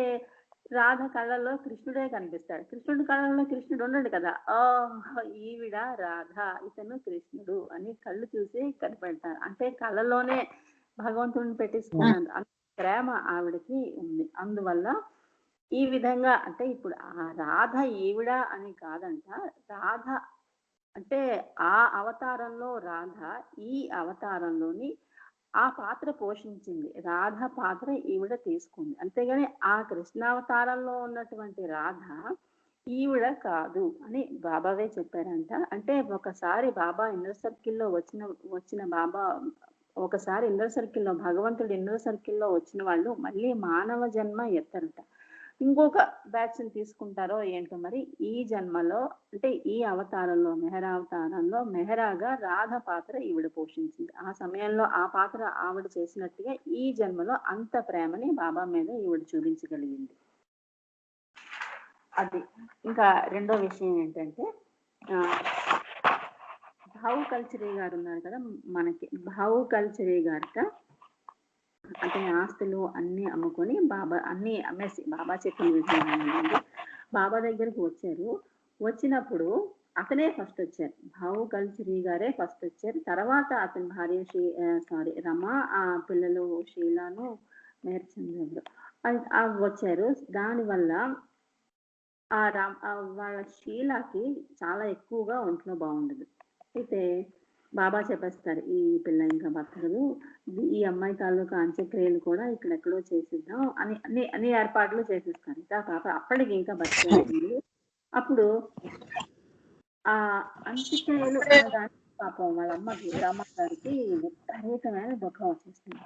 రాధ కళ్ళల్లో కృష్ణుడే కనిపిస్తాడు, కృష్ణుడి కళ్ళల్లో కృష్ణుడు ఉండడు కదా. ఈవిడ రాధ, ఇతను కృష్ణుడు అని కళ్ళు చూసి కనిపెడతారు. అంటే కళ్ళలోనే భగవంతుడిని పెట్టిస్తున్నారు. అంత ప్రేమ ఆవిడకి ఉంది. అందువల్ల ఈ విధంగా అంటే ఇప్పుడు ఆ రాధ ఈవిడ అని కాదంట. రాధ అంటే ఆ అవతారంలో రాధ ఈ అవతారంలోని ఆ పాత్ర పోషించింది. రాధ పాత్ర ఈవిడ తీసుకుంది. అంతేగాని ఆ కృష్ణావతారంలో ఉన్నటువంటి రాధ ఈవిడ కాదు అని బాబావే చెప్పారంట. అంటే ఒకసారి బాబా ఇన్నర్ సర్కిల్లో వచ్చిన బాబా ఒకసారి ఇన్నర్ సర్కిల్లో భగవంతుడు ఇన్నర్ సర్కిల్లో వచ్చిన వాళ్ళు మళ్ళీ మానవ జన్మ ఎత్తరట. ఇంకొక బ్యాచ్ తీసుకుంటారో ఏంటో మరి. ఈ జన్మలో అంటే ఈ అవతారంలో మెహరా అవతారంలో మెహరాగా రాధ పాత్ర ఈవిడ పోషించింది. ఆ సమయంలో ఆ పాత్ర ఆవిడ చేసినట్టుగా ఈ జన్మలో అంత ప్రేమని బాబా మీద ఈవిడ చూపించగలిగింది. అది. ఇంకా రెండో విషయం ఏంటంటే భావు కల్చరీ గారు ఉన్నారు కదా మనకి. భావు కల్చరీ గారిట అంటే ఆస్తులు అన్ని అమ్ముకొని బాబా అన్ని అమ్మేసి బాబా చెప్పిన విధంగా బాబా దగ్గరికి వచ్చారు. వచ్చినప్పుడు అతనే ఫస్ట్ వచ్చారు. భావు కల్చరీ గారే ఫస్ట్ వచ్చారు. తర్వాత అతని భార్య రమ, ఆ పిల్లలు షీలాను మేర్చంద్రుడు వచ్చారు. దానివల్ల వాళ్ళ షీలాకి చాలా ఎక్కువగా ఒంట్లో బాగుండదు. అయితే బాబా చెప్పేస్తారు ఈ పిల్ల ఇంకా బతకదు, ఈ అమ్మాయి తాలూకా అంత్యక్రియలు కూడా ఇక్కడెక్కడో చేసిద్దాం అని అన్ని ఏర్పాట్లు చేసేస్తారు. పాప అప్పటికి ఇంకా బతికేస్తుంది. అప్పుడు ఆ అంత్యక్రియలు పాపం వాళ్ళ అమ్మ గీతమ్మ గారికి విపరీతమైన దుఃఖం వచ్చేస్తుంది.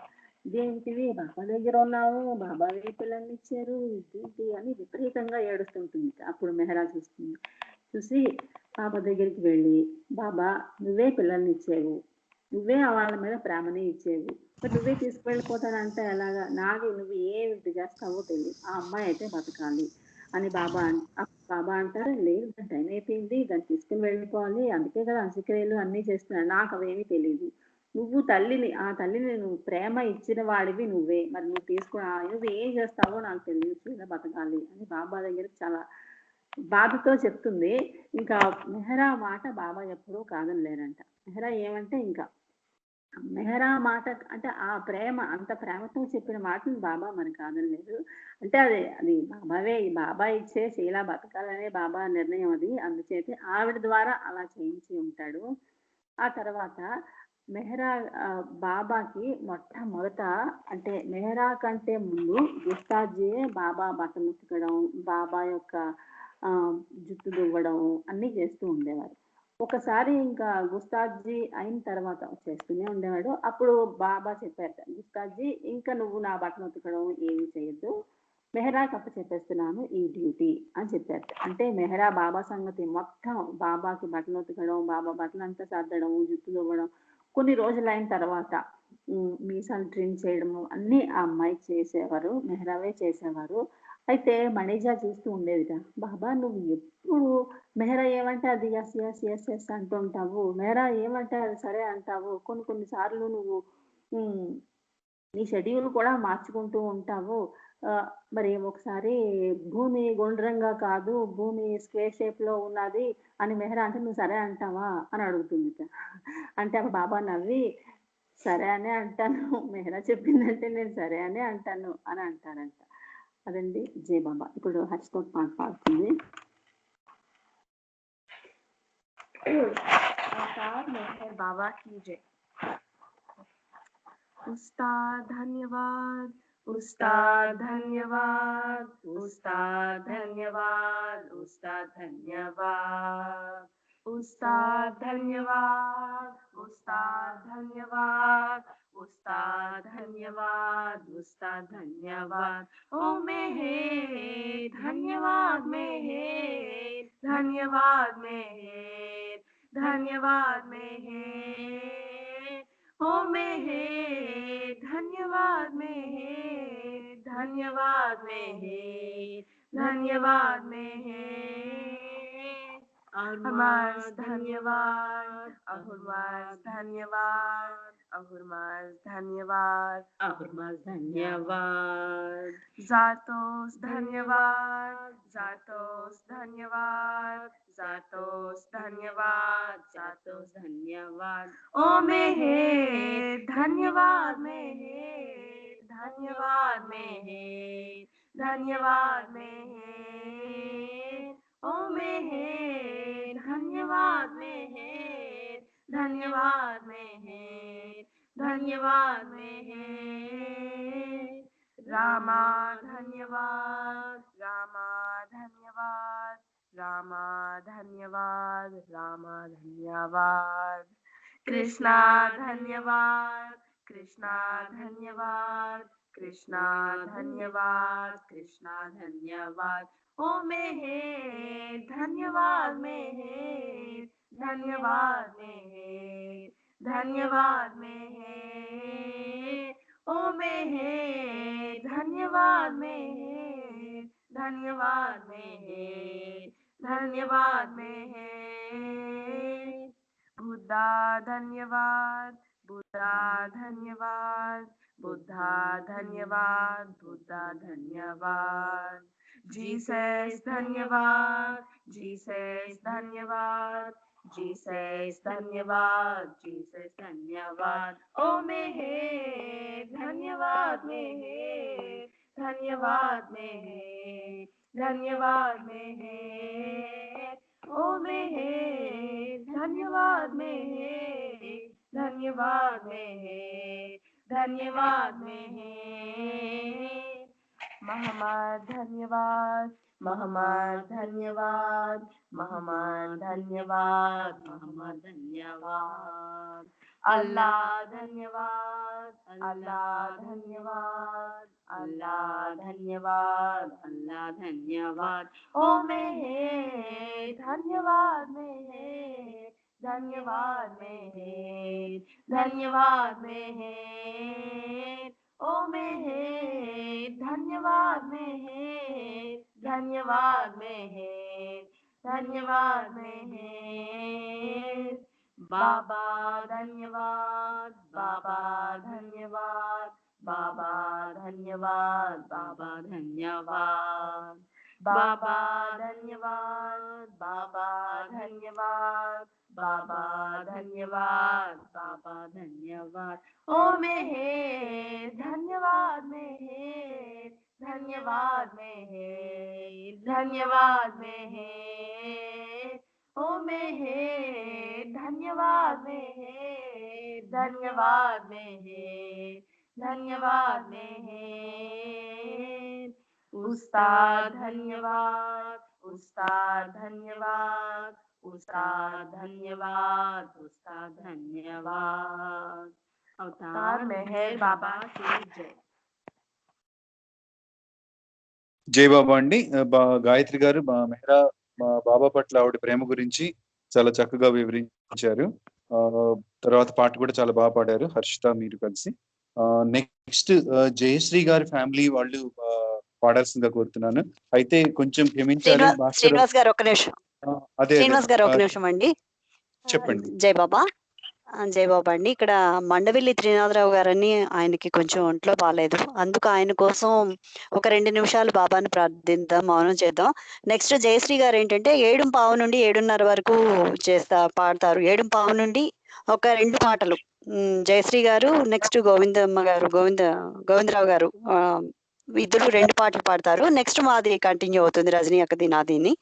ఇదేంటివి బాబా దగ్గర ఉన్నావు, బాబా పిల్లల్ని ఇచ్చారు, ఇదేంటి అని విపరీతంగా ఏడుస్తుంటుంది. అప్పుడు మెహరా చూసి బాబా దగ్గరికి వెళ్ళి, బాబా నువ్వే పిల్లల్ని ఇచ్చేవు, నువ్వే వాళ్ళ మీద ప్రేమని ఇచ్చేవు, మరి నువ్వే తీసుకువెళ్ళిపోతానంటే ఎలాగా, నాకు నువ్వు ఏమి చేస్తావో తెలియదు, ఆ అమ్మాయి అయితే బతకాలి అని బాబా అంటారు. లేదు, దాని టైం అయిపోయింది, దాన్ని తీసుకుని వెళ్ళిపోవాలి, అందుకే కదా అంత్యక్రియలు అన్నీ చేస్తున్నాను, నాకు అవేమీ తెలియదు, నువ్వు ఆ తల్లిని నువ్వు ప్రేమ ఇచ్చిన వాడివి నువ్వే, మరి నువ్వు ఏం చేస్తావో నాకు తెలియదు, బతకాలి అని బాబా దగ్గర చాలా బాధతో చెప్తుంది. ఇంకా మెహరా మాట బాబా ఎప్పుడూ కాదనలేరంట. మెహరా ఏమంటే ఇంకా మెహరా మాట అంటే ఆ ప్రేమ, అంత ప్రేమతో చెప్పిన మాటను బాబా మరి కాదనలేదు. అంటే అది బాబా ఇచ్చే శీలా బతకాలనే బాబా నిర్ణయం అది, అందుచేత ఆవిడ ద్వారా అలా చేయించి ఉంటాడు. ఆ తర్వాత మెహరా బాబాకి మొట్టమొదట అంటే మెహరా కంటే ముందు గుస్తాజీయే బాబా బట్టలు ఉతకడం, బాబా యొక్క జుట్టు దువ్వడం అన్నీ చేస్తూ ఉండేవారు. ఒకసారి ఇంకా గుస్తాజీ అయిన తర్వాత చేస్తూనే ఉండేవాడు. అప్పుడు బాబా చెప్పారట, గుస్తాజీ ఇంకా నువ్వు నా బట్టలు ఉతకడం ఏమి చేయొద్దు, మెహరాకి చెప్పేస్తున్నాను ఈ డ్యూటీ అని చెప్పారు. అంటే మెహరా బాబా సంగతి మొత్తం, బాబాకి బట్టలు ఉతకడం, బాబా బట్టలు అంతా సర్దడం, జుట్టు దువ్వడం, కొన్ని రోజులు అయిన తర్వాత మీసాలు ట్రిమ్ చేయడము అన్నీ ఆ అమ్మాయి చేసేవారు, మెహరావే చేసేవారు. అయితే మణిజా చూస్తూ ఉండేదిట, బాబా నువ్వు ఎప్పుడు మెహరా ఏమంటే అది ఎస్ ఎస్ ఎస్ ఎస్ అంటుంటావు, మెహరా ఏమంటే అది సరే అంటావు, కొన్ని సార్లు నువ్వు నీ షెడ్యూల్ కూడా మార్చుకుంటూ ఉంటావు, మరి ఒకసారి భూమి గుండ్రంగా కాదు, భూమి స్క్వేర్ షేప్ లో ఉన్నది అని మెహరా అంటే నువ్వు సరే అంటావా అని అడుగుతుంది. అంటే బాబా నవ్వి సరే అనే అంటాను, మెహరా చెప్పిందంటే నేను సరే అనే అంటాను అని అంటారంట. అదండి జై బాబా. ఇప్పుడు హర్షతో పాట పాడుతుంది. मेहर बाबा की जय। उस्ताद धन्यवाद, उस्ताद धन्यवाद, उस्ताद धन्यवाद, उस्ताद धन्यवाद, उस्ताद धन्यवाद, उस्ताद धन्यवाद, उस्ताद धन्यवाद, उस्ताद धन्यवाद। ओ मेहर धन्यवाद, मेहर धन्यवाद, मेहर धन्यवाद, मेहर ओ मेहर धन्यवाद, मेहर धन्यवाद, मेहर धन्यवाद, मेहर अहुरमास धन्यवाद, अहुरमास धन्यवाद, अहुरमास धन्यवाद, अहुरमास धन्यवाद। जातोस धन्यवाद, जातोस धन्यवाद, जातोस धन्यवाद, जातोस धन्यवाद। ओ मेहर धन्यवाद, मेहर धन्यवाद, मेहर धन्यवाद, मेहर ओ मेहर धन्यवाद, मेहर धन्यवाद, मेहर धन्यवाद, मेहर रामा धन्यवाद, रामा धन्यवाद, रामा धन्यवाद, रामा धन्यवाद। कृष्णा धन्यवाद, कृष्णा धन्यवाद, कृष्णा धन्यवाद, कृष्णा धन्यवाद। ओ मेहर धन्यवाद, मेहर धन्यवाद, मेहर धन्यवाद, मेहर ओ मेहर धन्यवाद, मेहर धन्यवाद, मेहर धन्यवाद, मेहर बुद्धा धन्यवाद, बुद्धा धन्यवाद, बुद्धा धन्यवाद, बुद्धा धन्यवाद। जीसस धन्यवाद, जीसस धन्यवाद, जीसस धन्यवाद, जीसस धन्यवाद। ओ मेहर धन्यवाद, मेहर धन्यवाद, मेहर धन्यवाद, मेहर ओ मेहर धन्यवाद, मेहर धन्यवाद, मेहर धन्यवाद, मेहर। मोहम्मद धन्यवाद, महमार धन्यवाद, महमार धन्यवाद, महमार धन्यवाद। अल्लाह धन्यवाद, अल्लाह धन्यवाद, अल्लाह धन्यवाद, अल्लाह धन्यवाद। ओ मेहेर धन्यवाद मेहेर, धन्यवाद मेहेर, धन्यवाद मेहेर। ओ मेहेर धन्यवाद मेहेर, धन्यवाद मेहेर, धन्यवाद मेहेर। बाबा धन्यवाद, बाबा धन्यवाद, बाबा धन्यवाद, बाबा धन्यवाद। बाबा धन्यवाद, बाबा धन्यवाद, बाबा धन्यवाद, बाबा धन्यवाद। ओ मेहेर धन्यवाद मेहेर, धन्यवाद मेहेर, धन्यवाद मेहेर। ओ मेहेर धन्यवाद मेहेर, धन्यवाद मेहेर, धन्यवाद मेहेर। उस्ताद धन्यवाद, उस्ताद धन्यवाद, उस्ताद धन्यवाद, उस्ताद धन्यवाद। अवतार मेहर बाबा की जय। జై బాబా అండి. గాయత్రి గారు మెహరా బాబా పట్ల ఆవిడ ప్రేమ గురించి చాలా చక్కగా వివరించారు. తర్వాత పాట కూడా చాలా బాగా పాడారు హర్షిత మీరు కలిసి. నెక్స్ట్ జయశ్రీ గారి ఫ్యామిలీ వాళ్ళు పాడాల్సిందిగా కోరుతున్నాను. అయితే కొంచెం క్షమించాలి శ్రీనివాస్ గారు ఒక నిమిషం. అదే శ్రీనివాస్ గారు ఒక నిమిషం అండి. చెప్పండి. జై బాబా. జై బాబా అండి. ఇక్కడ మండవిల్లి త్రినాథరావు గారని ఆయనకి కొంచెం ఒంట్లో బాగాలేదు, అందుకు ఆయన కోసం ఒక 2 నిమిషాలు బాబాని ప్రార్థిద్దాం, మౌనం చేద్దాం. నెక్స్ట్ జయశ్రీ గారు ఏంటంటే 7:15 నుండి 7:30 వరకు పాడతారు. 7:15 నుండి ఒక 2 పాటలు జయశ్రీ గారు, నెక్స్ట్ గోవిందమ్మ గారు, గోవిందరావు గారు ఇద్దరు 2 పాటలు పాడతారు. నెక్స్ట్ మాది కంటిన్యూ అవుతుంది, రజనీ అక్కది నాదిని.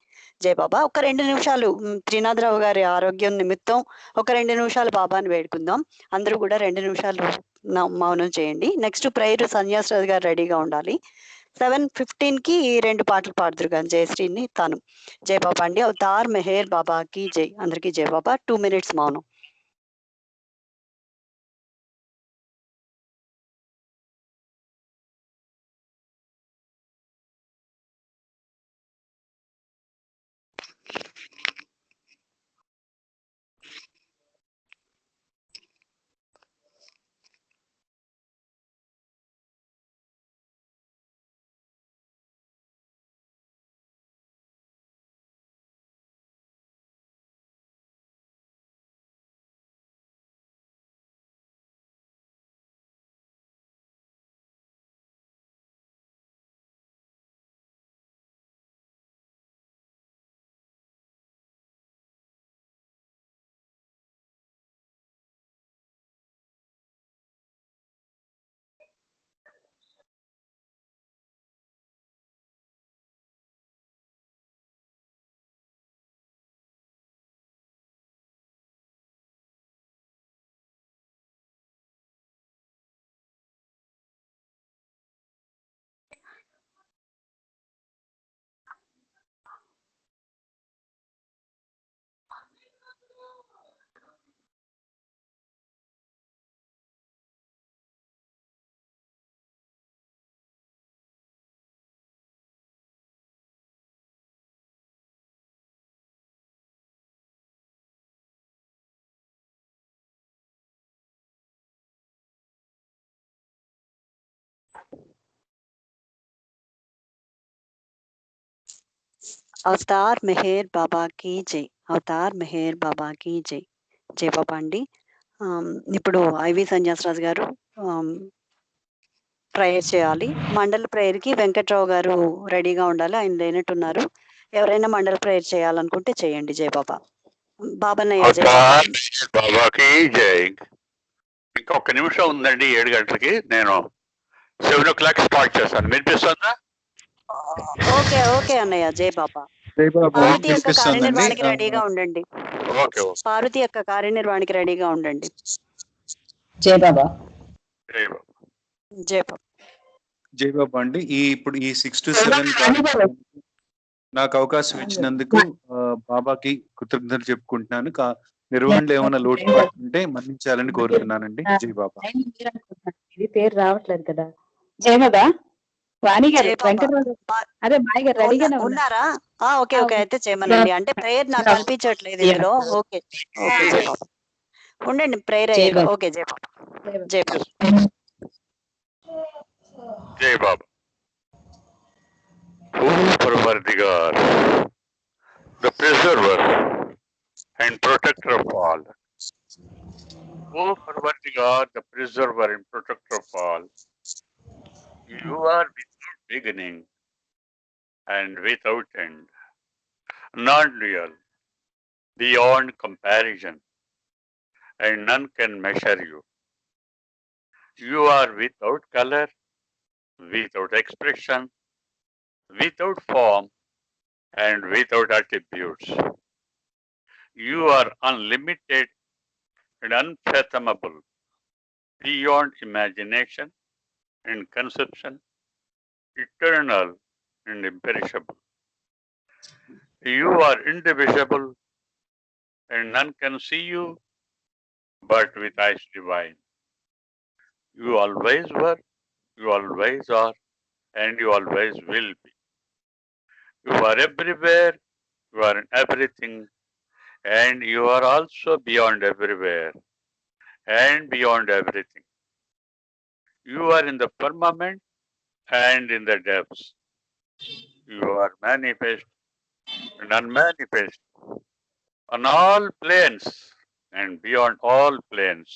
జై బాబా. ఒక 2 నిమిషాలు త్రినాథరావు గారి ఆరోగ్యం నిమిత్తం ఒక 2 నిమిషాలు బాబాని వేడుకుందాం. అందరూ కూడా 2 నిమిషాలు మౌనం చేయండి. నెక్స్ట్ ప్రేయర్ సన్యాసరాజు గారు రెడీగా ఉండాలి. 7:15కి 2 పాటలు పాడుతురు కానీ జయశ్రీని తాను. జై బాబా అండి. అవతార్ మెహర్ బాబాకి జై. అందరికీ జై బాబా. 2 minutes మౌనం. అవతార్ మెహర్ బాబా కి జై. అవతార్ మెహర్ బాబా కి జై. జై బాబా అండి. ఇప్పుడు ఐవి సన్యాసరాజు గారు ప్రేయర్ చేయాలి. మండల ప్రేయర్ కి వెంకట్రావు గారు రెడీగా ఉండాలి, ఆయన లేనట్టున్నారు. ఎవరైనా మండల ప్రేయర్ చేయాలనుకుంటే చేయండి. జై బాబా. బాబానయ్య జై బాబాకి జై. ఇంకా 1 నిమిషం ఉందండి 7 గంటలకి. నేను 7 o'clock స్టార్ట్ చేస్తాను. వినిపిస్తుందా? ఓకే ఓకే అన్నయ్య. జై బాబా. పార్వతి యొక్క కార్యనిర్వహణకి రెడీగా ఉండండి. పార్వతి యొక్క కార్యనిర్వహణకి రెడీగా ఉండండి. జై బాబా. జై బాబా. జై బాబా అండి. ఇప్పుడు ఈ 6 to 7 నాకు అవకాశం ఇచ్చినందుకు బాబాకి కృతజ్ఞతలు చెప్పుకుంటున్నాను. నిర్వహణలో ఏమైనా లోటుపాట్లు ఉంటే మన్నించాలని కోరుతున్నానండి. జై బాబా. ఇది పేరు రావట్లేదు కదా. జయమదా వాణి గారు, జై బాబా. వెంకటరావు అదే మాయ గారు రెడీగానే ఉన్నారా? ఓకే ఓకే, అయితే చేయమనండి. అంటే ప్రేయర్ నాకు కనిపించట్లేదు ఇందులో. ఓకే ఓకే, జై బాబా. ఉండండి, ప్రేయర్ అయ్యాక. ఓకే, జై బాబా. జై బాబా. జై బాబా. O Parvardigar, the preserver and protector of all. O Parvardigar, the preserver and protector of all. You are without beginning and without end, non-dual, beyond comparison, and none can measure you. You are without color, without expression, without form, and without attributes. You are unlimited and unfathomable, beyond imagination and conception, eternal and imperishable. You are indivisible, and none can see you but with eyes divine. You always were, you always are, and you always will be. You are everywhere, you are in everything, and you are also beyond everywhere and beyond everything. You are in the firmament and in the depths. You are manifest and unmanifest on all planes and beyond all planes.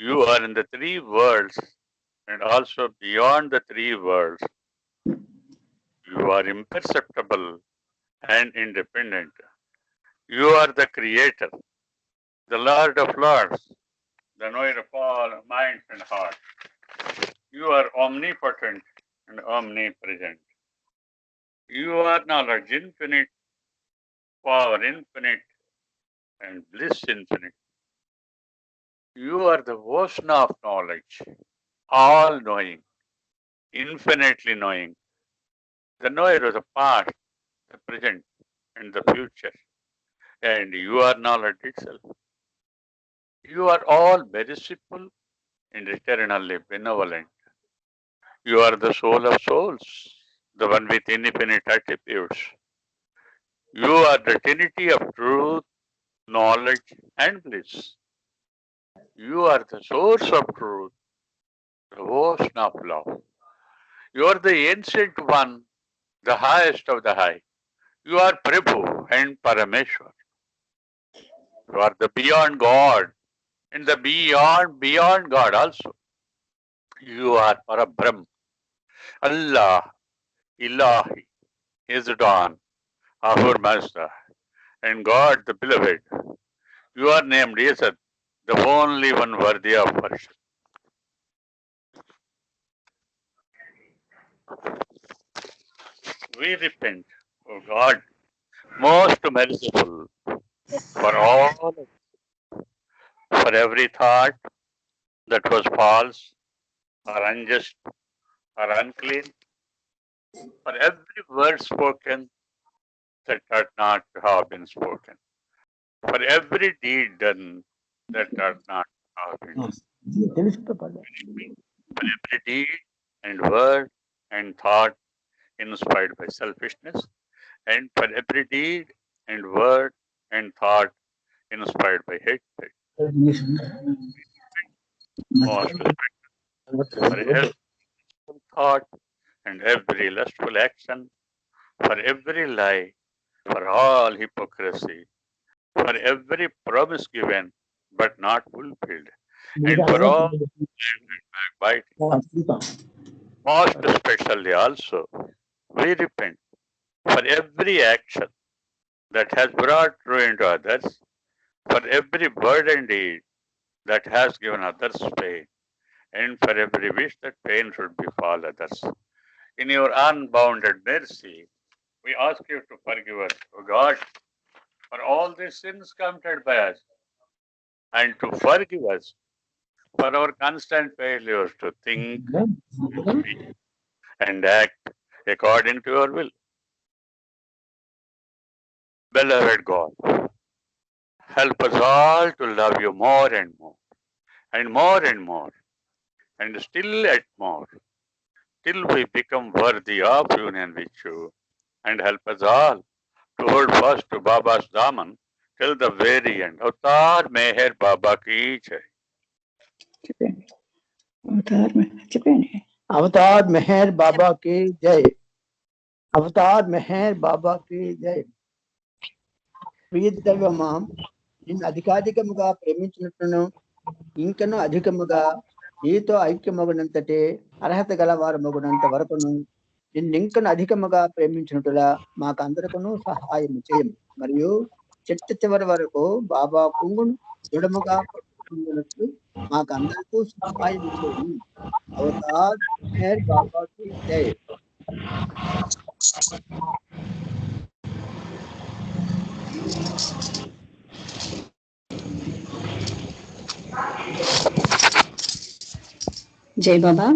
You are in the three worlds and also beyond the three worlds. You are imperceptible and independent. You are the creator, the Lord of lords, the knower of all minds and hearts. You are omnipotent and omnipresent. You are knowledge infinite, power infinite, and bliss infinite. You are the ocean of knowledge, all knowing, infinitely knowing, the knower of the past, the present, and the future. And you are knowledge itself. You are all merciful and eternally benevolent. You are the soul of souls, the one with infinite attributes. You are the trinity of truth, knowledge, and bliss. You are the source of truth, the ocean of love. You are the ancient one, the highest of the high. You are Prabhu and Parameshwar. You are the beyond God and the beyond God also. You are Parabrahm, Allah, Ilahi, Izdan, Ahur Master, and God the Beloved. You are named Yesad, the only one worthy of worship. We repent, O God, most merciful, for all, for every thought that was false or unjust or unclean, for every word spoken that ought not to have been spoken, for every deed done that ought not to have been done. For every deed and word and thought inspired by selfishness, and for every deed and word and thought inspired by hatred. Most respected, for every thought and every lustful action, for every lie, for all hypocrisy, for every promise given but not fulfilled, and for all backbiting. Most especially also, we repent for every action that has brought ruin to others, for every word and deed that has given others pain, and for every wish that pain should befall others. In your unbounded mercy, we ask you to forgive us, O God, for all these sins committed by us, and to forgive us for our constant failures to think, speak, and act according to your will. Beloved God, help us all to love you more and more, and more and more, and still yet more, till we become worthy of union with you, and help us all to hold fast to Baba's Daman till the very end. Avatar Meher Baba ki jai. अवतार मेहर बाबा की जय। अवतार मेहर बाबा की జై। ప్రియదైవమా, నిన్ను అధికాధికముగా ప్రేమించినట్లును ఇంకనూ అధికముగా నీతో ఐక్యమగునంతటి అర్హత గల వారు మగునంత వరకును నిన్నింకను అధికముగా ప్రేమించినట్టులా మాకందరికను సహాయం చేయము. మరియు చిట్ట చివరి వరకు బాబా కుంగును దృఢముగా పట్టుకున్నట్లు మాకందరికీ సహాయం చేయము. అవతార్ మెహర్ బాబా की జై। జై బాబా.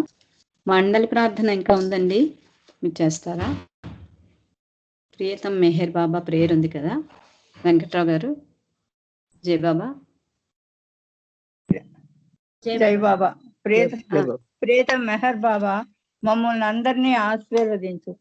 మండలి ప్రార్థన ఇంకా ఉందండి, మీరు చేస్తారా? ప్రియతం మెహర్ బాబా ప్రేయర్ ఉంది కదా వెంకట్రావు గారు. జై బాబా. జై బాబా. ప్రియతం మెహర్ బాబా, మమ్మల్ని అందరినీ ఆశీర్వదించు.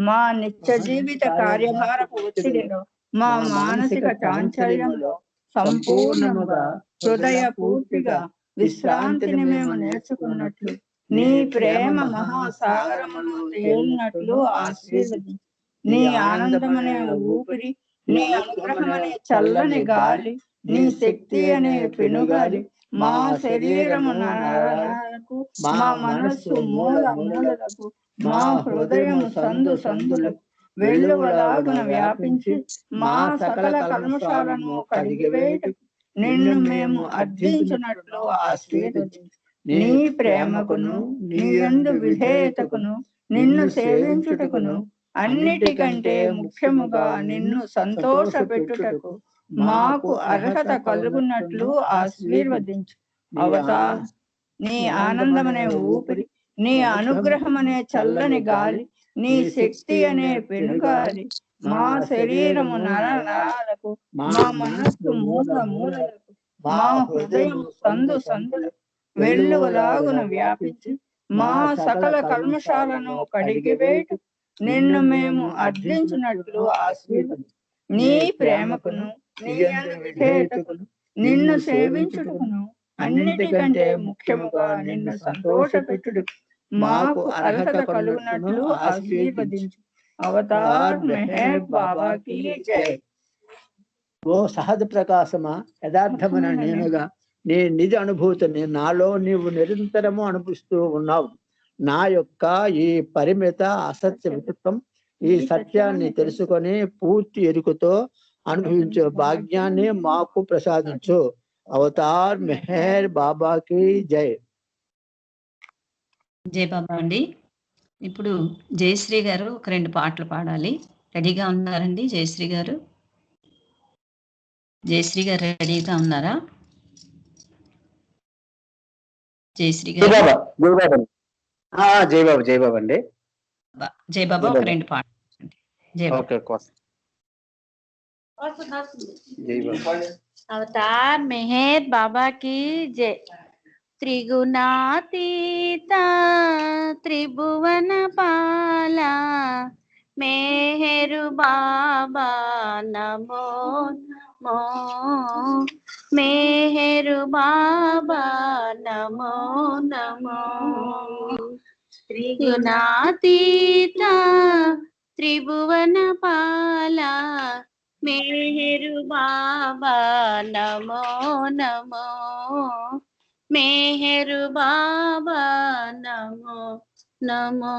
మా నిత్య జీవిత కార్యభారపు ఒత్తిడిలో, మా మానసిక చాంచల్యంలో సంపూర్ణముగా హృదయ పూర్తిగా విశ్రాంతిని మేము నేర్చుకున్నట్లు, నీ ప్రేమ మహాసాగరమును తేలినట్లు ఆశీర్వదించు. నీ ఆనందమనే ఊపిరి, నీ అనుగ్రహమనే చల్లని గాలి, నీ శక్తి అనే పెనుగాలి మా శరీరము నరాలకు, మా మనస్సు మూల మూలలకు, మా హృదయము సందు సందులకు వెల్లువలాగున వ్యాపించి మా సకల కల్మషాలను కడిగివేయటకు నిన్ను మేము అర్థించినట్లు ఆశీర్వదించు. నీ ప్రేమకును, నీ యందు విధేయతకును, నిన్ను సేవించుటకును, అన్నిటికంటే ముఖ్యముగా నిన్ను సంతోషపెట్టుటకు మాకు అర్హత కలుగున్నట్లు ఆశీర్వదించు. అవతార్ నీ ఆనందమనే ఊపిరి, నీ అనుగ్రహం అనే చల్లని గాలి, నీ శక్తి అనే పెనుగాలి మా శరీరము నరాలకు, మా మనస్సు మూల మూలలకు, మా హృదయం సందు సందులకు వెల్లువలాగున వ్యాపించి మా సకల కల్మషాలను కడిగివేటు నిన్ను మేము అర్థించినట్లు ఆశీర్వదించు. నీ ప్రేమకును, నీ యందు విధేయతకును, నిన్ను సేవించుటకును, అన్నిటికంటే ముఖ్యముగా నిన్ను సంతోషపెట్టుటకు మాకు అర్హత కలుగునట్లు ఆశీర్వదించు. అవతార్ మెహర్ బాబా కీ జై. ఓ సహజ ప్రకాశమా, యథార్థమైన నేనుగా నీ నిజ అనుభూతిని నాలో నీవు నిరంతరము అనుభవిస్తూ ఉన్నావు. నా యొక్క ఈ పరిమిత అసత్య విచిత్రం, ఈ సత్యాన్ని తెలుసుకొని పూర్తి ఎరుకతో అనుభవించే భాగ్యాన్ని మాకు ప్రసాదించు. అవతార్ మెహర్ బాబాకి జై. జై బాబా అండి. ఇప్పుడు జయశ్రీ గారు ఒక 2 పాటలు పాడాలి. రెడీగా ఉన్నారండి జయశ్రీ గారు? జయశ్రీ గారు రెడీగా ఉన్నారా? జయశ్రీ గారు. జై బాబా. జై బాబా అండి. జై బాబా ఒక 2 పాటలు. జై బాబా. జై బాబా. అవతార్ మెహర్ బాబా की जय। त्रिगुणातीता त्रिभुवन पाला मेहरु बाबा नमो नमो, मेहरु बाबा नमो नमो। त्रिगुणातीता त्रिभुवन पाला मेहरु बाबा नमो नमो, मेहरु बाबा नमो नमो।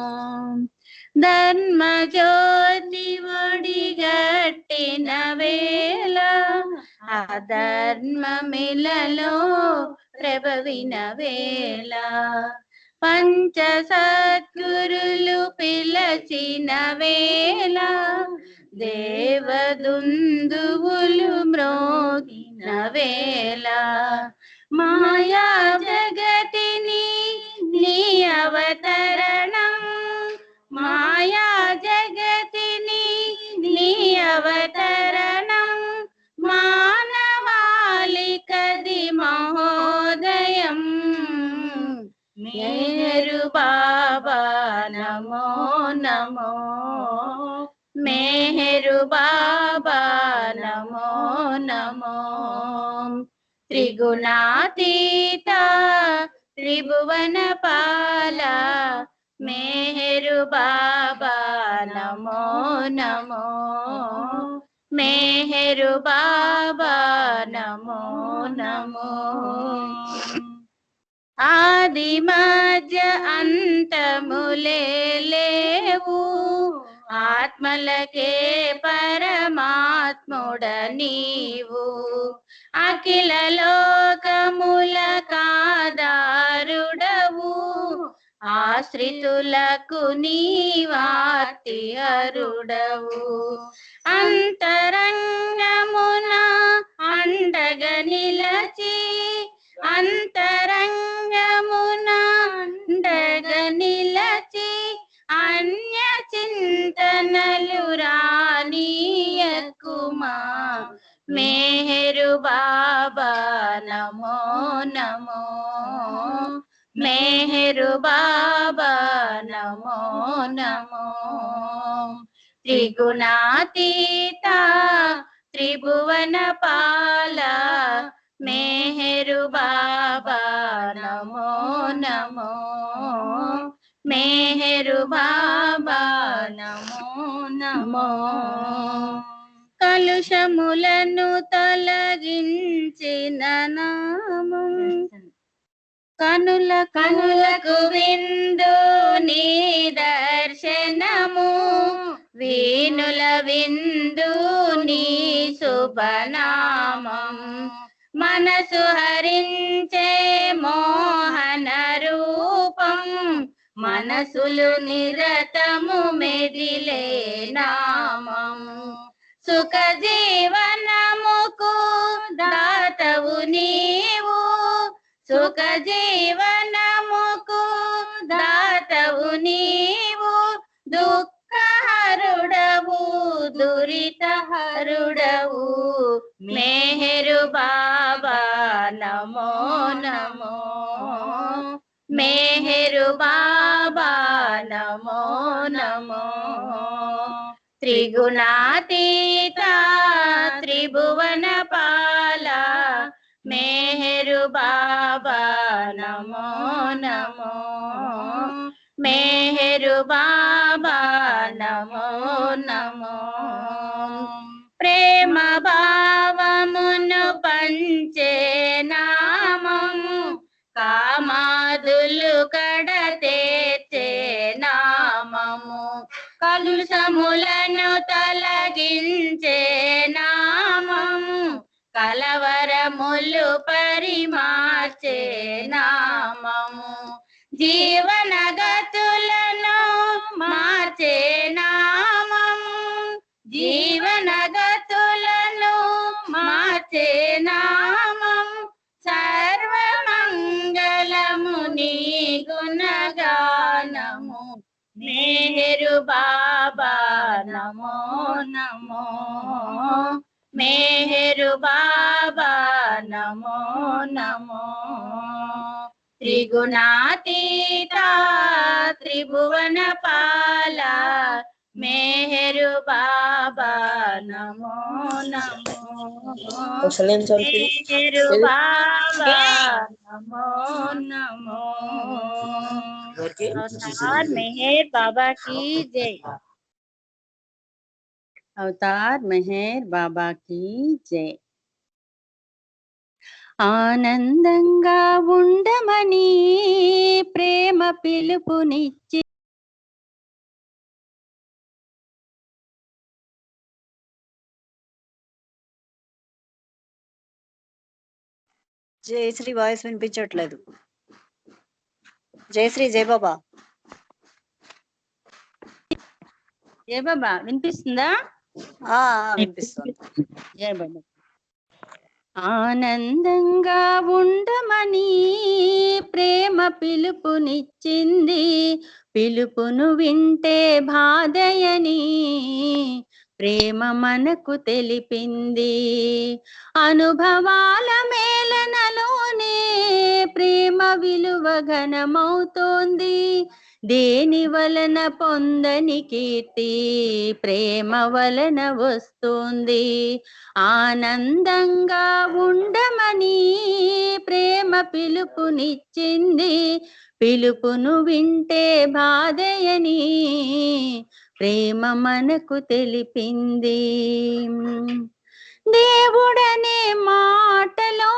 धर्म ज्योति ఒడిగట్టిన వేళ అధర్మ మిలలో ప్రభవిన వేళ పంచ సద్గురులు పిలచిన వేళ దేవదుందువులు మ్రోగిన వేళ మాయా జగతిని నీ అవతరణం, మాయా జగతిని నీ అవతరణం బాబా నమో నమో మెహరు బాబా నమో నమో త్రిగుణాతీత త్రిభువన పాల మెహరు బాబా నమో నమో మెహరు బాబా నమో నమో ఆది మధ్య అంతములే లేవు ఆత్మలకే పరమాత్ముడ నీవు అఖిల లోకముల కాదారుడవు ఆశ్రితులకు నీవార్తి అరుడవు అంతరంగమున అండగ నిలచి అంతరంగమున అండగ నిలచి అన్య చింతనలు రానీయకుమా మెహరు బాబా నమో నమో మెహరు బాబా నమో నమో త్రిగుణాతీత త్రిభువన పాల మెహరు బాబా నమో నమో మెహరు బాబా నమో నమో కలుషములను తొలగించిన నామం కనులకు విందు నీ దర్శనము వీనుల విందు నీ శుభనామం మనసు హరించే మోహన రూపం మనసులు నిరతము మెదిలే నామం సుఖ జీవనముకు దాతవు నీవు సుఖ జీవనముకు దాతవు నీవు దుఃఖహరుడవు దురితహరుడవు మెహరు బాబా నమో నమో మెహరు బాబా నమో నమో త్రిగుణాతీత త్రిభువన పాల మెహరు బాబా నమో నమో మెహరు బాబా నమో నమో ప్రేమ భావమును పంచే నామము కామాదులు కడతేచే నామము కలుషములను తొలగించే నామము కలవరములు పరిమార్చే నామము జీవన గతులను మార్చే నామము జీవన గతులను మార్చే నామము సర్వమంగళము నీ గుణగానము మెహరు బాబా నమో నమో మెహరు బాబా నమో నమో త్రిగుణాతీత త్రిభువన పాల మెహరు బాబా నమో నమో మెహరు బాబా నమో నమో अवतार मेहर बाबा की जय अवतार मेहर बाबा की जय ఆనందంగా ఉండమని ప్రేమ పిలుపునిచ్చి జయశ్రీ వాయిస్ వినిపించట్లేదు. జయశ్రీ జయ బాబా జయ బాబా వినిపిస్తుందా? వినిపిస్తుంది. జయ బాబా ఆనందంగా ఉండమని ప్రేమ పిలుపునిచ్చింది పిలుపును వింటే బాధయని ప్రేమ మనకు తెలిపింది. అనుభవాల మేలనలోనే ప్రేమ విలువ ఘనమవుతోంది. దేని వలన పొందని కీర్తి ప్రేమ వలన వస్తుంది. ఆనందంగా ఉండమని ప్రేమ పిలుపునిచ్చింది. పిలుపును వింటే బాధయని ప్రేమ మనకు తెలిపింది. దేవుడనే మాటలో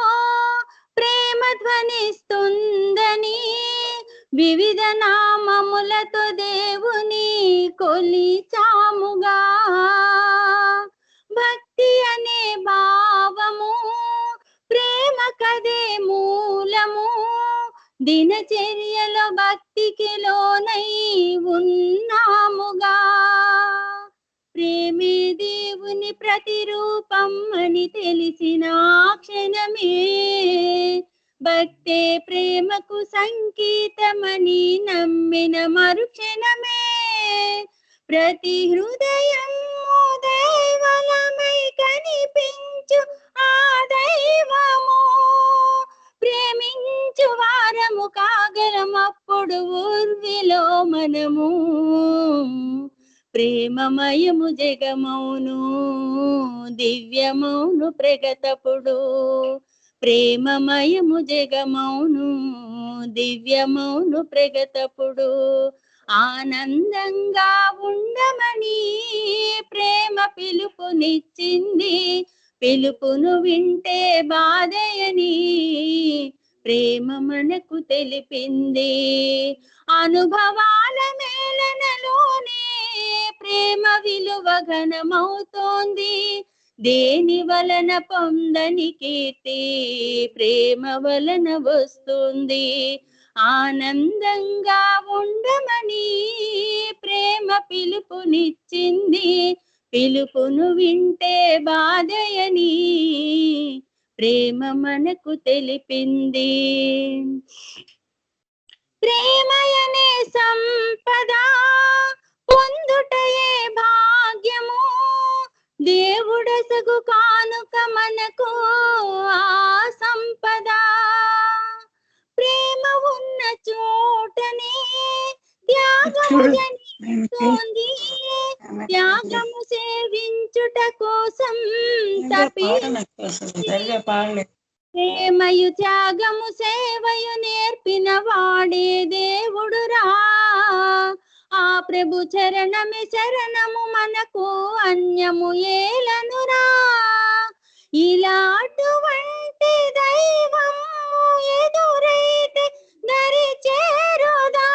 ప్రేమ ధ్వనిస్తుందని వివిధ నామములతో దేవుని కొలిచాముగా. భక్తి అనే భావము ప్రేమ కదే మూలము. దినచర్యలో భక్తికి లోనై ఉన్నాముగా. ప్రేమే దేవుని ప్రతిరూపం అని తెలిసిన క్షణమే భక్తే ప్రేమకు సంకేతమని నమ్మిన మరుక్షణమే ప్రతి హృదయం దైవలమై కనిపించు ఆ దైవము. ప్రేమించు వారము కాగలమప్పుడు ఊర్విలో మనము. ప్రేమమయము జగమౌను దివ్యమౌను ప్రగతపుడు. ప్రేమమయము జగమౌను దివ్యమౌను ప్రగతపుడు. ఆనందంగా ఉండమని ప్రేమ పిలుపునిచ్చింది. పిలుపును వింటే బాధయని ప్రేమ మనకు తెలిపింది. అనుభవాల మేలనలోనే ప్రేమ విలువ ఘనమవుతోంది. దేని వలన పొందని కీర్తి ప్రేమ వలన వస్తుంది. ఆనందంగా ఉండమని ప్రేమ పిలుపునిచ్చింది. పిలుపును వింటే బాధయని ప్రేమ మనకు తెలిపింది. ప్రేమయనే సంపద పొందుటయే భాగ్యము. దేవుడసగు కానుక మనకు ఆ సంపద. ప్రేమ ఉన్న చోటనే త్యాగము జనిస్తోంది. త్యాగము సేవించుట కోసం ప్రేమయు త్యాగము సేవయు నేర్పిన వాడే దేవుడురా. ఆ ప్రభు చరణమే శరణము మనకు అన్యము ఏలనురా. ఇలా అటువంటి దైవం ఎదురైతే దరి చేరుదా.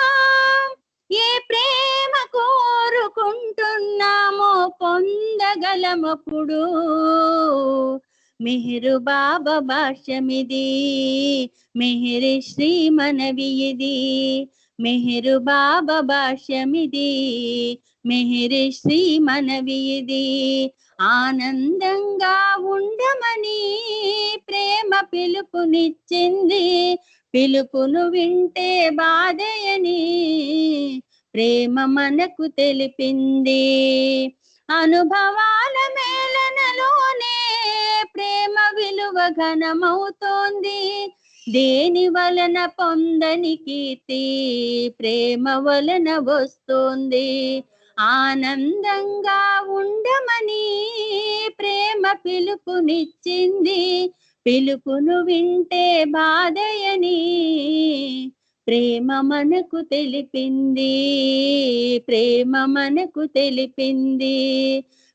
ఏ ప్రేమ కోరుకుంటున్నామో పొందగలమప్పుడు. మిహిరు బాబా భాష్యమిది మిహిరి శ్రీ మనవి ఇది. మిహిరు బాబా భాష్యమిది మిహిరి శ్రీ మనవి ఇది. ఆనందంగా ఉండమని ప్రేమ పిలుపునిచ్చింది. పిలుపును వింటే బాధయని ప్రేమ మనకు తెలిపింది. అనుభవాల మేలనలోనే ప్రేమ విలువ ఘనమవుతోంది. దేని వలన పొందని కీర్తి ప్రేమ వలన వస్తుంది. ఆనందంగా ఉండమని ప్రేమ పిలుపునిచ్చింది. పిలుపును వింటే బాధయని ప్రేమ మనకు తెలిపింది. ప్రేమ మనకు తెలిపింది.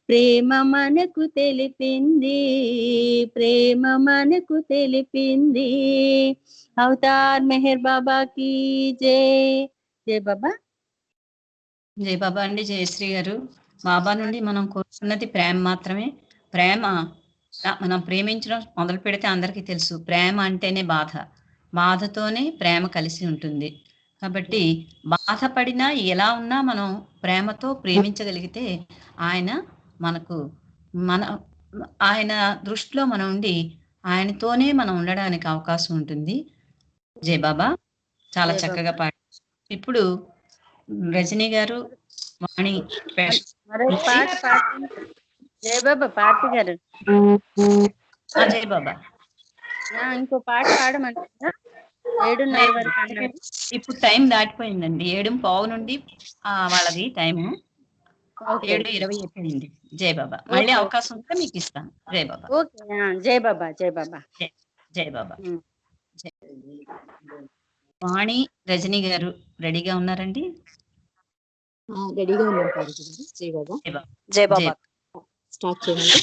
ప్రేమ మనకు తెలిపింది. ప్రేమ మనకు తెలిపింది. అవతార్ మెహర్ బాబా की జై. జై బాబా. జై బాబా అండి. జయశ్రీ గారు, బాబా నుండి మనం కోరుకున్నది ప్రేమ మాత్రమే. ప్రేమ మనం ప్రేమించడం మొదలు పెడితే అందరికీ తెలుసు, ప్రేమ అంటేనే బాధ, బాధతోనే ప్రేమ కలిసి ఉంటుంది. కాబట్టి బాధపడినా ఎలా ఉన్నా మనం ప్రేమతో ప్రేమించగలిగితే ఆయన మనకు ఆయన దృష్టిలో మనం ఉండి ఆయనతోనే మనం ఉండడానికి అవకాశం ఉంటుంది. జై బాబా. చాలా చక్కగా పాడారు. ఇప్పుడు రజనీ గారు వాణి జై బాబా పార్టీ గారు జై బాబా. ఇంకో పాట పాడమంటారా? 7:30 వరకు అన్నారు. ఇప్పుడు టైం దాటిపోయిందండి. 7:15 నుండి వాళ్ళది టైము. 7:20 అయిపోయింది. జై బాబా. మళ్ళీ అవకాశం ఉంటే మీకు ఇస్తాను. జై బాబా. ఓకే. జై బాబా. జై బాబా. జై బాబా. వాణి రజని గారు రెడీగా ఉన్నారండి? రెడీగా ఉన్నాం పార్వతి గారు. జై బాబా. జై బాబా. స్టార్ట్ చేయండి.